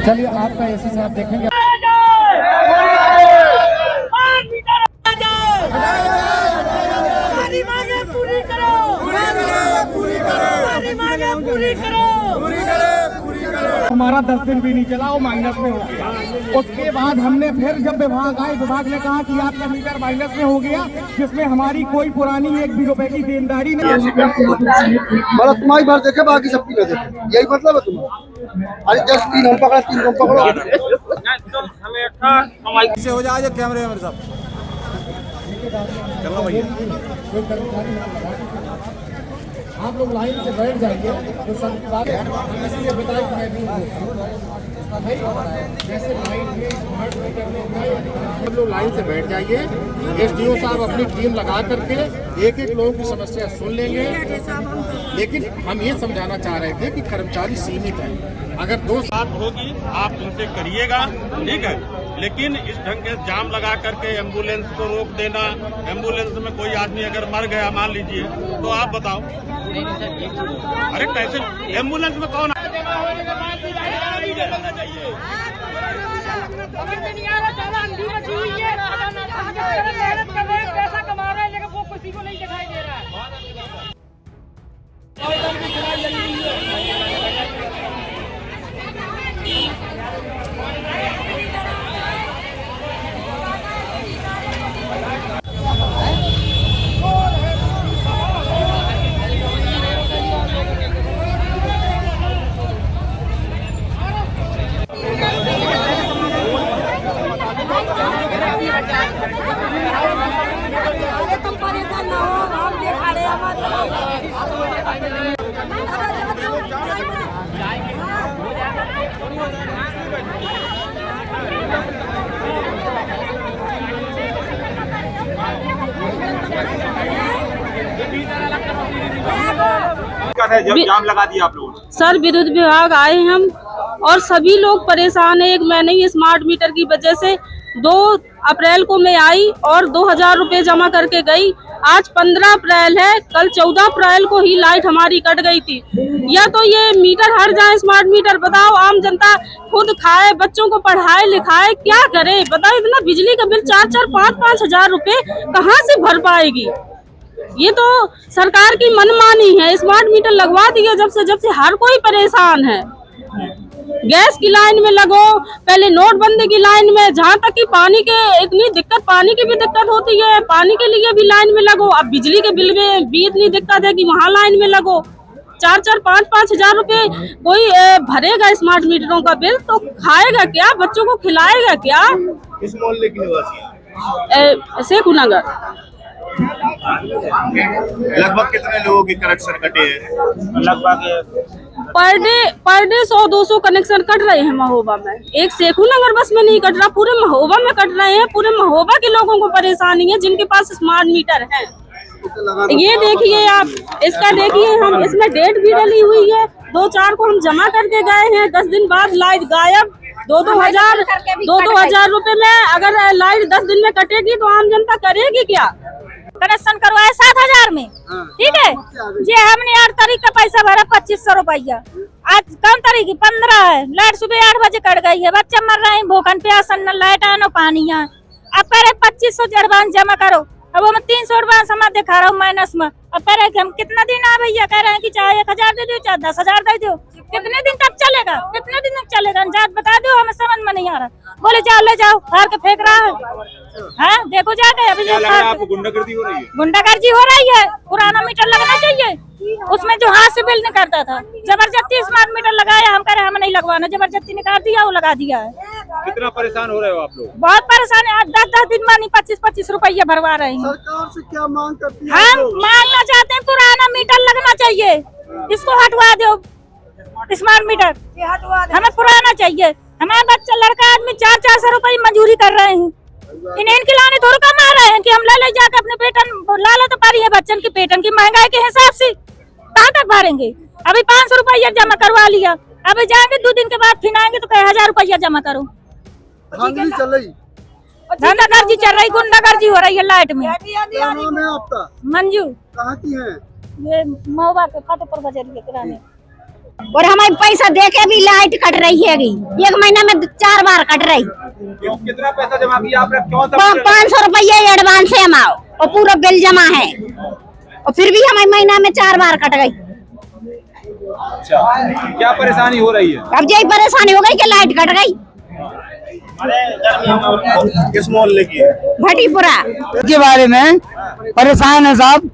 चलिए, आपका एसी साहब देखेंगे। पूरी करो, पूरी करो। हमारा 10 दिन भी नहीं चला, वो माइनस में हो गया। उसके बाद हमने फिर जब विभाग आए, विभाग ने कहा कि आपका मीटर माइनस में हो गया, जिसमें हमारी कोई पुरानी 1 भी रुपए की देनदारी नहीं। मतलब तुम्हारी बार देखे, बाकी सबकी न देखे, यही मतलब है तुम्हारा। अरे 10 3 हम पकड़ा, 3 तुम पकड़ो। से हो जाए कैमरे में सब चलो भैया। आप लोग लाइन से बैठ जाइए, तो सबकी बात इसलिए बताइए कि मैं भी जैसे लाइन में स्मार्ट मीटर में सब लोग लाइन से बैठ जाइए। एसडीओ साहब अपनी टीम लगा करके एक एक लोगों की समस्या सुन लेंगे। लेकिन हम ये समझाना चाह रहे थे कि कर्मचारी सीमित है, अगर 2 बात होगी आप उनसे करिएगा, ठीक है। लेकिन इस ढंग के जाम लगा करके एम्बुलेंस को रोक देना, एम्बुलेंस में कोई आदमी अगर मर गया मान लीजिए, तो आप बताओ, अरे कैसे एम्बुलेंस में कौन पैसा कमा रहे हैं, लेकिन वो किसी को नहीं दिखाई दे रहा है। जब जाम लगा दिया आप लोगों? सर, विद्युत विभाग आए हम और सभी लोग परेशान है। एक मैं नहीं, स्मार्ट मीटर की वजह से 2 अप्रैल को मैं आई और 2000 रुपए जमा करके गई। आज 15 अप्रैल है, कल 14 अप्रैल को ही लाइट हमारी कट गई थी। या तो ये मीटर हट जाए, स्मार्ट मीटर, बताओ आम जनता खुद खाए, बच्चों को पढ़ाए लिखाए, क्या करे बताओ। इतना बिजली का बिल 4-4, 5-5 हजार रुपए कहाँ से भर पाएगी? ये तो सरकार की मनमानी है। स्मार्ट मीटर लगवा दिया जब से हर कोई परेशान है। गैस की लाइन में लगो, पहले नोटबंदी की लाइन में, जहाँ तक कि पानी के इतनी दिक्कत, पानी की भी दिक्कत होती है, पानी के लिए भी लाइन में लगो। अब बिजली के बिल में भी इतनी दिक्कत है कि वहाँ लाइन में लगो। 4-4, 5-5 हजार रुपए कोई भरेगा स्मार्ट मीटरों का बिल, तो खाएगा क्या, बच्चों को खिलाएगा क्या? इस मोहल्ले की निवासी शेखू नगर। लगभग कितने लोगों के कनेक्शन कटे हैं? लगभग पर डे 100-200 कनेक्शन कट रहे हैं महोबा में। एक शेखू नगर बस में नहीं कट रहा, पूरे महोबा में कट रहे हैं। पूरे महोबा के लोगों को परेशानी है जिनके पास स्मार्ट मीटर है। ये देखिए आप, इसका देखिए, हम इसमें डेट भी डली हुई है। 2-4 को हम जमा करके गए हैं, 10 दिन बाद लाइट गायब। 2-2 हजार रुपए में अगर लाइट 10 दिन में कटेगी तो आम जनता करेगी क्या? कनेक्शन करवाया 7,000 में, ठीक है जी। हमने 8 तारीख का पैसा भरा 2500 रुपया। आज कौन तारीख 15 है, लाइट सुबह 8 बजे कट गई है। बच्चा मर रहे हैं भूखन प्यासन, न लाइट है न पानी है। अब कह रहे 2500 एडवांस जमा करो। अब हम 300 एडवांस हम दिखा रहा हूँ माइनस में। अब कह रहे कि हम कितना दिन आ भैया, कह रहे हैं कि चाहे 1000 दे दो, चाहे 10,000 दे दो। कितने दिन तक चलेगा, कितने दिन तक चलेगा? जात बता दो, हमें समझ में नहीं आ रहा। बोले जाओ ले जाओ, हार के फेंक रहा है। हाँ देखो जाके अभी आपको गुंडागर्दी हो रही है? गुंडागर्दी हो रही है। पुराना मीटर लगना चाहिए, उसमें जो हाथ से बिल नहीं करता था, जबरदस्ती स्मार्ट मीटर लगाया। हम कह रहे हम नहीं लगवाना, जबरदस्ती निकाल दिया, वो लगा दिया है। कितना परेशान हो रहे हो आप लोग? बहुत परेशान है। 10-10 दिन मानी 25-25 रुपया भरवा रहे हैं। सरकार से क्या मांग करती है? हम मांगना चाहते हैं पुराना मीटर लगना चाहिए, इसको हटवा दो स्मार्ट मीटर, हमें पुराना चाहिए। हमारे बच्चा लड़का आदमी 400 रुपये मजूरी कर रहे हैं। इन्हें खिलाने थोड़ा कमा रहे हैं कि हम ले जाकर अपने पेटन लाला तो पा रही है। बच्चन की पेटन की महंगाई के हिसाब से कहाँ तक भरेंगे? अभी 500 रुपया जमा करवा लिया, अभी जाएंगे 2 दिन के बाद फिर आएंगे तो 1000 रुपया जमा करो। चल रही धंधागर्दी चल रही, गुंडागर्दी हो रही है लाइट में। क्या नाम है आपका? मंजू। कहाँ की है? ये महोबा के फतेहपुर बाजार के किराने। और हमारे पैसा दे के भी लाइट कट रही है। 1 महीना में 4 बार कट रही। कितना पैसा जमा किया आपने? 500 रुपया एडवांस है हमारा, और पूरा बिल जमा है, और फिर भी हमारे महीना में 4 बार कट गई। अच्छा, क्या परेशानी हो रही है? अब यही परेशानी हो गई कि लाइट कट गई। किस मोहल्ले की? भटीपुरा के बारे में परेशान है साहब।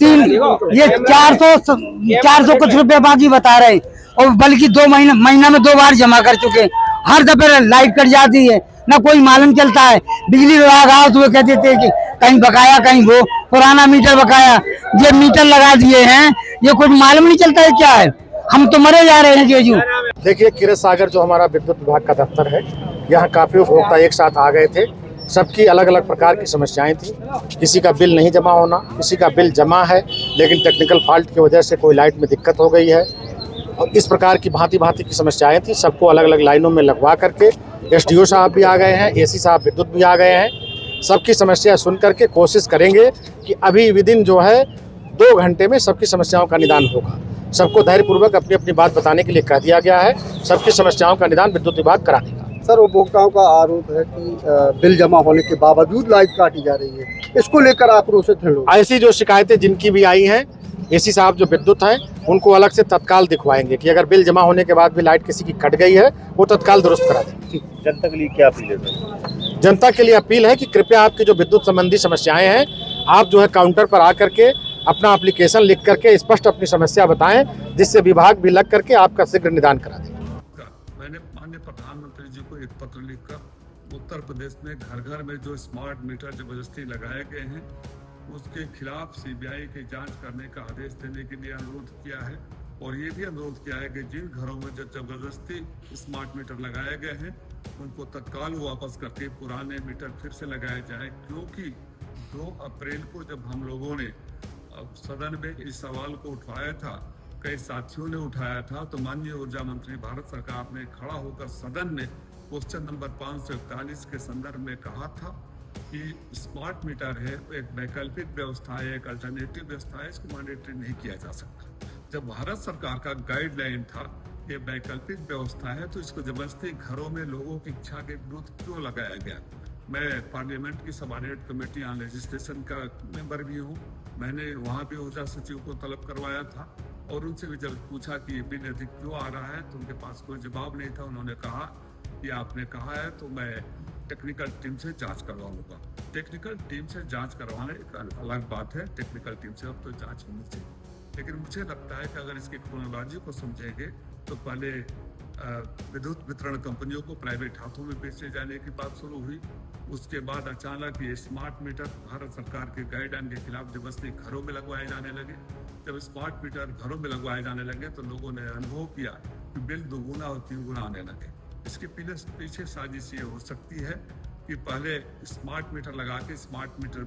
ये 400 कुछ रुपए बाकी बता रहे, और बल्कि 2 महीना में 2 बार जमा कर चुके। हर दफे लाइट कट जाती है, ना कोई मालूम चलता है। बिजली विभाग आओ तो वो कहते थे कि कहीं बकाया, कहीं वो पुराना मीटर बकाया। ये मीटर लगा दिए हैं, ये कुछ मालूम नहीं चलता है क्या है। हम तो मरे जा रहे हैं जेजू। देखिए, किरत सागर जो हमारा विद्युत विभाग का दफ्तर है, यहाँ काफी उपभोक्ता एक साथ आ गए थे। सबकी अलग अलग प्रकार की समस्याएं थी। किसी का बिल नहीं जमा होना, किसी का बिल जमा है लेकिन टेक्निकल फॉल्ट की वजह से कोई लाइट में दिक्कत हो गई है, और इस प्रकार की भांति भांति की समस्याएं थी। सबको अलग अलग लाइनों में लगवा करके SDO साहब भी आ गए हैं, AC साहब विद्युत भी आ गए हैं। सबकी समस्या सुन करके कोशिश करेंगे कि अभी विदिन जो है 2 घंटे में सबकी समस्याओं का निदान होगा। सबको धैर्यपूर्वक अपनी अपनी बात बताने के लिए कह दिया गया है। सबकी समस्याओं का निदान विद्युत विभाग करा देगा। सर, उपभोक्ताओं का आरोप है कि बिल जमा होने के बावजूद लाइट काटी जा रही है, इसको लेकर आक्रोशित हैं लोग। ऐसी जो शिकायतें जिनकी भी आई हैं, AC साहब जो विद्युत हैं उनको अलग से तत्काल दिखवाएंगे कि अगर बिल जमा होने के बाद भी लाइट किसी की कट गई है वो तत्काल दुरुस्त करा देंगे। जनता के लिए क्या अपील है? जनता के लिए अपील है कि कृपया आपकी जो विद्युत संबंधी समस्याएं हैं, आप जो है काउंटर पर आ करके अपना एप्लीकेशन लिख करके स्पष्ट अपनी समस्या बताएं, जिससे विभाग भी लग करके आपका शीघ्र निदान करा दें। मैंने माननीय प्रधानमंत्री जी को एक पत्र लिखकर उत्तर प्रदेश में घर घर में जो स्मार्ट मीटर जबरदस्ती लगाए गए हैं उसके खिलाफ CBI की जांच करने का आदेश देने के लिए अनुरोध किया है, और ये भी अनुरोध किया है कि जिन घरों में जो जबरदस्ती स्मार्ट मीटर लगाए गए हैं उनको तत्काल वापस करके पुराने मीटर फिर से लगाए जाए। क्योंकि 2 अप्रैल को जब हम लोगों ने सदन में इस सवाल को उठाया था, कई साथियों ने उठाया था, तो माननीय ऊर्जा मंत्री भारत सरकार ने खड़ा होकर सदन में क्वेश्चन नंबर 541 के संदर्भ में कहा था कि स्मार्ट मीटर है एक वैकल्पिक व्यवस्था है, एक अल्टरनेटिव व्यवस्था है, इसको मैंडेटरी नहीं किया जा सकता। जब भारत सरकार का गाइडलाइन था ये वैकल्पिक व्यवस्था है तो इसको जबरदस्ती घरों में लोगों की इच्छा के विरुद्ध क्यों लगाया गया। मैं पार्लियामेंट की सबऑर्डिनेट कमेटी ऑन लेजिस्लेशन का मेंबर भी हूँ। मैंने वहाँ भी ऊर्जा सचिव को तलब करवाया था और उनसे भी जब पूछा कि ये बिल अधिक क्यों आ रहा है तो उनके पास कोई जवाब नहीं था। उन्होंने कहा कि आपने कहा है तो मैं टेक्निकल टीम से जांच करवाऊंगा। टेक्निकल टीम से जांच करवाना एक अलग बात है, टेक्निकल टीम से अब तो जांच होनी चाहिए। लेकिन मुझे लगता है कि अगर इसकी क्रोनोलॉजी को समझेंगे तो पहले विद्युत वितरण कंपनियों को प्राइवेट हाथों में बेचे जाने की बात शुरू हुई। उसके बाद अचानक ये स्मार्ट मीटर भारत सरकार के गाइडलाइन के खिलाफ जबरदस्ती घरों में लगवाए जाने लगे। जब स्मार्ट मीटर घरों में लगवाए जाने लगे तो लोगों ने अनुभव किया कि बिल 2 गुना और 3 गुना आने लगे। इसके पीछे साजिश ये हो सकती है कि पहले स्मार्ट मीटर लगा के स्मार्ट मीटर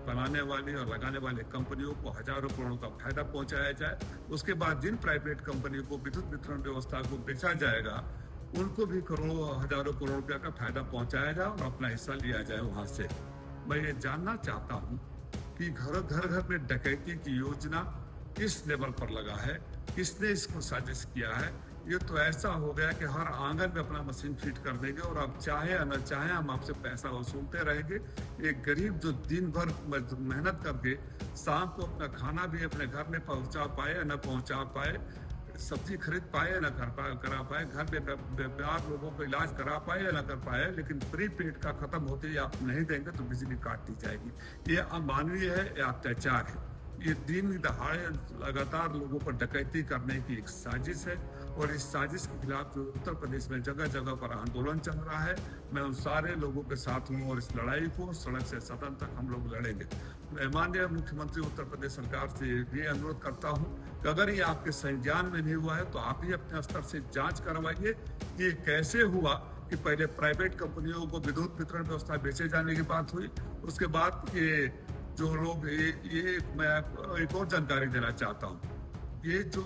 बनाने वाली और लगाने वाले कंपनियों को हजारों करोड़ों का फायदा पहुंचाया जाए। उसके बाद जिन प्राइवेट कंपनियों को विद्युत वितरण व्यवस्था को बेचा जाएगा उनको भी करोड़ों हजारों करोड़ रुपया का फायदा पहुंचाया जाए और अपना हिस्सा लिया जाए वहां से। मैं ये जानना चाहता हूँ कि घर घर में डकैती की योजना किस लेवल पर लगा है, किसने इसको साजिश किया है। ये तो ऐसा हो गया कि हर आंगन में अपना मशीन फिट कर देंगे और आप चाहे या न चाहे हम आपसे पैसा वसूलते रहेंगे। एक गरीब जो दिन भर मेहनत करके शाम को अपना खाना भी अपने घर में पहुंचा पाए या न पहुंचा पाए, सब्जी खरीद पाए या न करा पाए, घर में बीमार लोगों को इलाज करा पाए या न कर पाए, लेकिन प्रीपेड का खत्म होते ही आप नहीं देंगे तो बिजली काट दी जाएगी। ये अमानवीय है, ये अत्याचार है। ये दिन दहाड़े लगातार लोगों पर डकैती करने की एक साजिश है और इस साजिश के खिलाफ जो उत्तर प्रदेश में जगह जगह पर आंदोलन चल रहा है, मैं उन सारे लोगों के साथ हूँ और इस लड़ाई को सड़क से सदन तक हम लोग लड़ेंगे। मैं माननीय मुख्यमंत्री उत्तर प्रदेश सरकार से ये अनुरोध करता हूँ कि अगर ये आपके संज्ञान में नहीं हुआ है तो आप ही अपने स्तर से जाँच करवाइए कि कैसे हुआ कि पहले प्राइवेट कंपनियों को विद्युत वितरण व्यवस्था बेचे जाने की बात हुई, उसके बाद ये जो लोग ये मैं एक और जानकारी देना चाहता हूँ। ये जो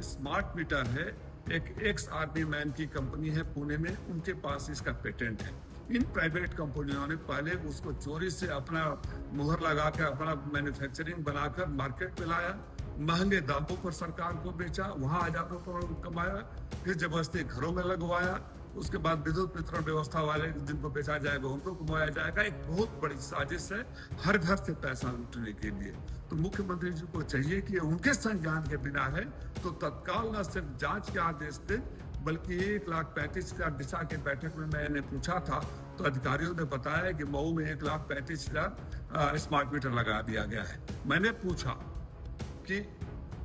स्मार्ट मीटर है एक एक्स आर्मी मैन की कंपनी है पुणे में, उनके पास इसका पेटेंट है। इन प्राइवेट कंपनियों ने पहले उसको चोरी से अपना मुहर लगा कर अपना मैन्युफैक्चरिंग बनाकर मार्केट में लाया, महंगे दामों पर सरकार को बेचा, वहां हजारों करोड़ कमाया, फिर जबरदस्ती घरों में लगवाया। उसके बाद विद्युत वितरण व्यवस्था वाले जिनको बेचा जाएगा उनको घुमाया जाएगा। एक बहुत बड़ी साजिश है हर घर से पैसा लूटने के लिए। तो मुख्यमंत्री जी को चाहिए कि उनके संज्ञान के बिना है तो तत्काल न सिर्फ जांच के आदेश दे, बल्कि 1,35,000 दिशा की बैठक में मैंने पूछा था तो अधिकारियों ने बताया कि मऊ में 1,35,000 स्मार्ट मीटर लगा दिया गया है। मैंने पूछा कि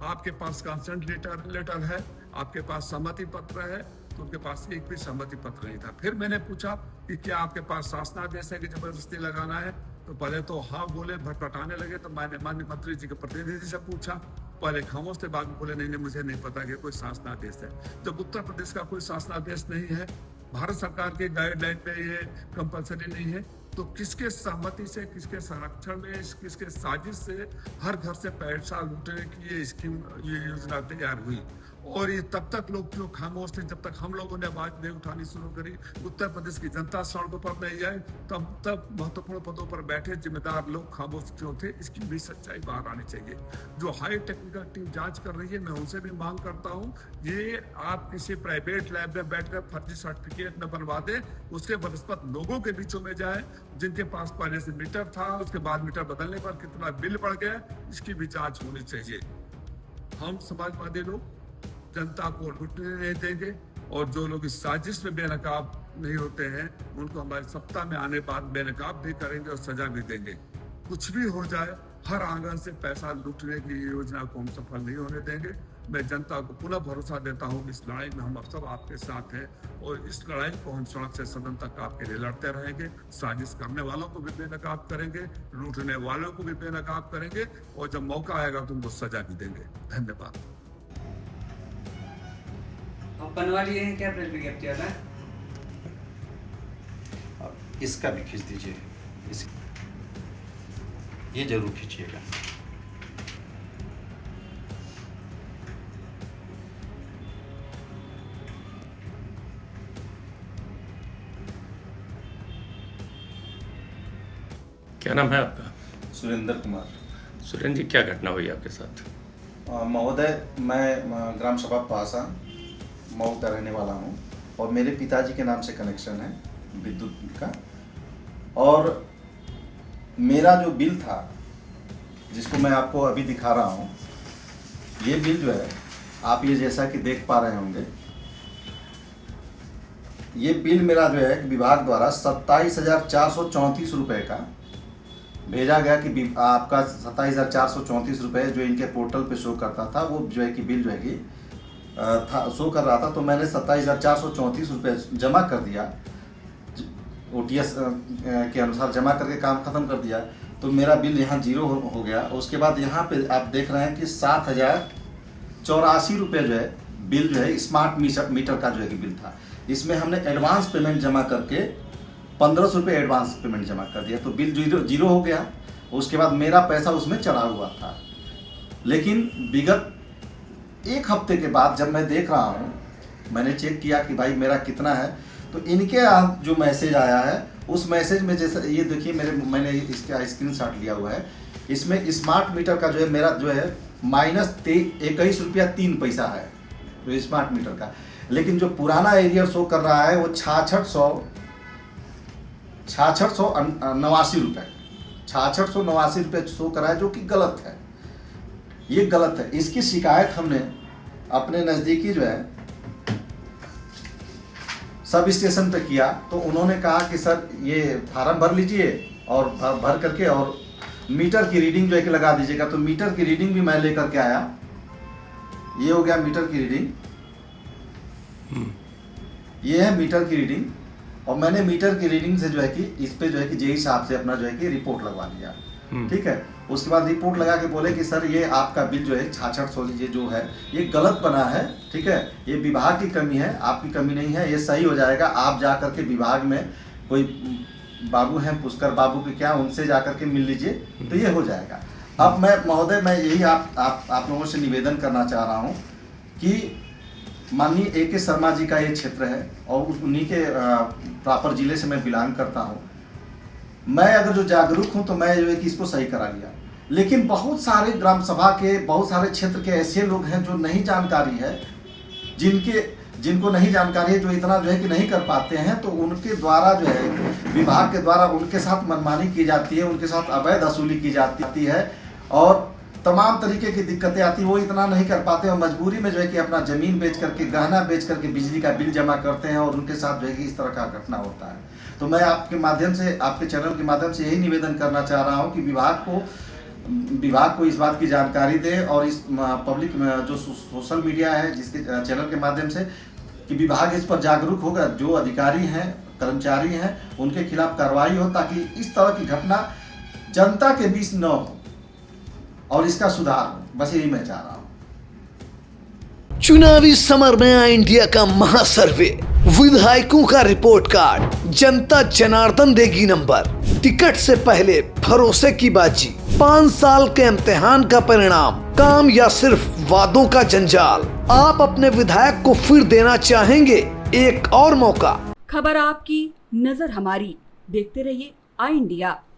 आपके पास कंसेंट लेटर है, आपके पास सहमति पत्र है, तो उनके पास एक भी सहमति पत्र नहीं था। फिर मैंने पूछा कि क्या आपके पास शासनादेश है कि जबरदस्ती लगाना है, तो पहले तो हाँ बोले, भटभटाने लगे। तो मैंने माननीय मंत्री जी के प्रतिनिधि से पूछा, पहले खामोश थे, बाद में बोले नहीं मुझे नहीं पता कि कोई शासनादेश है। जब उत्तर प्रदेश का कोई शासनादेश नहीं है, भारत सरकार के गाइडलाइन में ये कंपलसरी नहीं है, तो किसके सहमति से, किसके संरक्षण में, किसके साजिश से हर घर से पैसा लूटने की ये स्कीम, ये योजना तैयार हुई। और ये तब तक लोग क्यों खामोश थे जब तक हम लोगों ने आवाज नहीं उठानी शुरू करी। उत्तर प्रदेश की जनता सड़कों पर नहीं आई, तब महत्वपूर्ण पदों पर बैठे जिम्मेदार लोग खामोश क्यों थे, इसकी भी सच्चाई बाहर आनी चाहिए। जो हाई टेक्निकल टीम जांच कर रही है, मैं उनसे भी मांग करता हूँ ये आप किसी प्राइवेट लैब में बैठकर फर्जी सर्टिफिकेट न बनवा दे, उसके बनस्पत लोगों के बीचों में जाए जिनके पास पहले से मीटर था, उसके बाद मीटर बदलने पर कितना बिल बढ़ गया, इसकी भी जांच होनी चाहिए। हम समाजवादी लोग जनता को लूटने नहीं देंगे और जो लोग इस साजिश में बेनकाब नहीं होते हैं उनको हमारे सत्ता में आने बाद बेनकाब भी करेंगे और सजा भी देंगे। कुछ भी हो जाए, हर आंगन से पैसा लूटने की योजना को हम सफल नहीं होने देंगे। मैं जनता को पुनः भरोसा देता हूँ कि इस लड़ाई में हम सब आपके साथ हैं और इस लड़ाई को हम सड़क से सदन तक आपके लिए लड़ते रहेंगे। साजिश करने वालों को भी बेनकाब करेंगे, लूटने वालों को भी बेनकाब करेंगे और जब मौका आएगा तो उनको सजा भी देंगे। धन्यवाद। आप बनवा लिए हैं क्या प्रेस विज्ञप्ति वाला? इसका भी खींच दीजिए, ये जरूर खींचिएगा। क्या नाम है आपका? सुरेंद्र कुमार। सुरेंद्र जी, क्या घटना हुई आपके साथ? महोदय, मैं ग्राम सभा पासा मऊ का रहने वाला हूँ और मेरे पिताजी के नाम से कनेक्शन है विद्युत का, और मेरा जो बिल था जिसको मैं आपको अभी दिखा रहा हूँ, ये बिल जो है आप ये जैसा कि देख पा रहे होंगे, ये बिल मेरा जो है विभाग द्वारा 27,434 रुपये का भेजा गया कि आपका 27,434 रुपये जो इनके पोर्टल पे शो करता था, वो जो है कि बिल जो है कि शो कर रहा था। तो मैंने 27,434 रुपये जमा कर दिया, OTS के अनुसार जमा करके काम ख़त्म कर दिया। तो मेरा बिल यहाँ 0 हो गया। उसके बाद यहाँ पे आप देख रहे हैं कि 7,084 रुपये जो है बिल जो है स्मार्ट मीटर का जो है कि बिल था। इसमें हमने एडवांस पेमेंट जमा करके 1,500 रुपये एडवांस पेमेंट जमा कर दिया, तो बिल 0 हो गया। उसके बाद मेरा पैसा उसमें चढ़ा हुआ था। लेकिन विगत 1 हफ्ते के बाद जब मैं देख रहा हूँ, मैंने चेक किया कि भाई मेरा कितना है, तो इनके जो मैसेज आया है उस मैसेज में जैसे ये देखिए मैंने इसका स्क्रीनशॉट लिया हुआ है। इसमें स्मार्ट मीटर का जो है मेरा जो है -21 रुपया 3 पैसा है जो स्मार्ट मीटर का। लेकिन जो पुराना एरियर शो कर रहा है वो 6689 रुपये 6689 रुपये शो कर रहा है, जो कि गलत है। ये गलत है। इसकी शिकायत हमने अपने नज़दीकी जो है सब स्टेशन पे किया, तो उन्होंने कहा कि सर ये फार्म भर लीजिए और भर करके और मीटर की रीडिंग जो है कि लगा दीजिएगा। तो मीटर की रीडिंग भी मैं लेकर के आया। ये हो गया मीटर की रीडिंग, ये है मीटर की रीडिंग। और मैंने मीटर की रीडिंग से जो है कि इस पे जो है कि जे हिसाब से अपना जो है कि रिपोर्ट लगवा लिया। ठीक है। उसके बाद रिपोर्ट लगा के बोले कि सर ये आपका बिल जो है 6600 ये जो है ये गलत बना है। ठीक है, ये विभाग की कमी है, आपकी कमी नहीं है, ये सही हो जाएगा। आप जा करके विभाग में कोई बाबू हैं पुष्कर बाबू के क्या, उनसे जा करके मिल लीजिए तो ये हो जाएगा। अब मैं महोदय मैं यही आप लोगों से निवेदन करना चाह रहा हूँ कि माननीय AK शर्मा जी का ये क्षेत्र है और उन्हीं के प्रॉपर जिले से मैं बिलोंग करता हूँ। मैं अगर जो जागरूक हूँ तो मैं जो है कि इसको सही करा लिया। लेकिन बहुत सारे ग्राम सभा के बहुत सारे क्षेत्र के ऐसे लोग हैं जो नहीं जानकारी है, जिनको नहीं जानकारी है, जो इतना जो है कि नहीं कर पाते हैं, तो उनके द्वारा जो है विभाग के द्वारा उनके साथ मनमानी की जाती है, उनके साथ अवैध वसूली की जाती है और तमाम तरीके की दिक्कतें आती है। वो इतना नहीं कर पाते और मजबूरी में जो है कि अपना ज़मीन बेच करके, गहना बेच करके बिजली का बिल जमा करते हैं और उनके साथ जो है कि इस तरह का घटना होता है। तो मैं आपके माध्यम से, आपके चैनल के माध्यम से यही निवेदन करना चाह रहा हूँ कि विभाग को इस बात की जानकारी दें और इस पब्लिक जो सोशल मीडिया है जिसके चैनल के माध्यम से कि विभाग इस पर जागरूक होगा, जो अधिकारी हैं कर्मचारी हैं उनके खिलाफ कार्रवाई हो, ताकि इस तरह की घटना जनता के बीच न हो और इसका सुधार हो। बस यही मैं चाह रहा हूँ। चुनावी समर में आया इंडिया का महासर्वे, विधायकों का रिपोर्ट कार्ड, जनता जनार्दन देगी नंबर, टिकट से पहले भरोसे की बाजी, 5 साल के इम्तिहान का परिणाम, काम या सिर्फ वादों का जंजाल। आप अपने विधायक को फिर देना चाहेंगे एक और मौका। खबर आपकी, नजर हमारी, देखते रहिए आई इंडिया।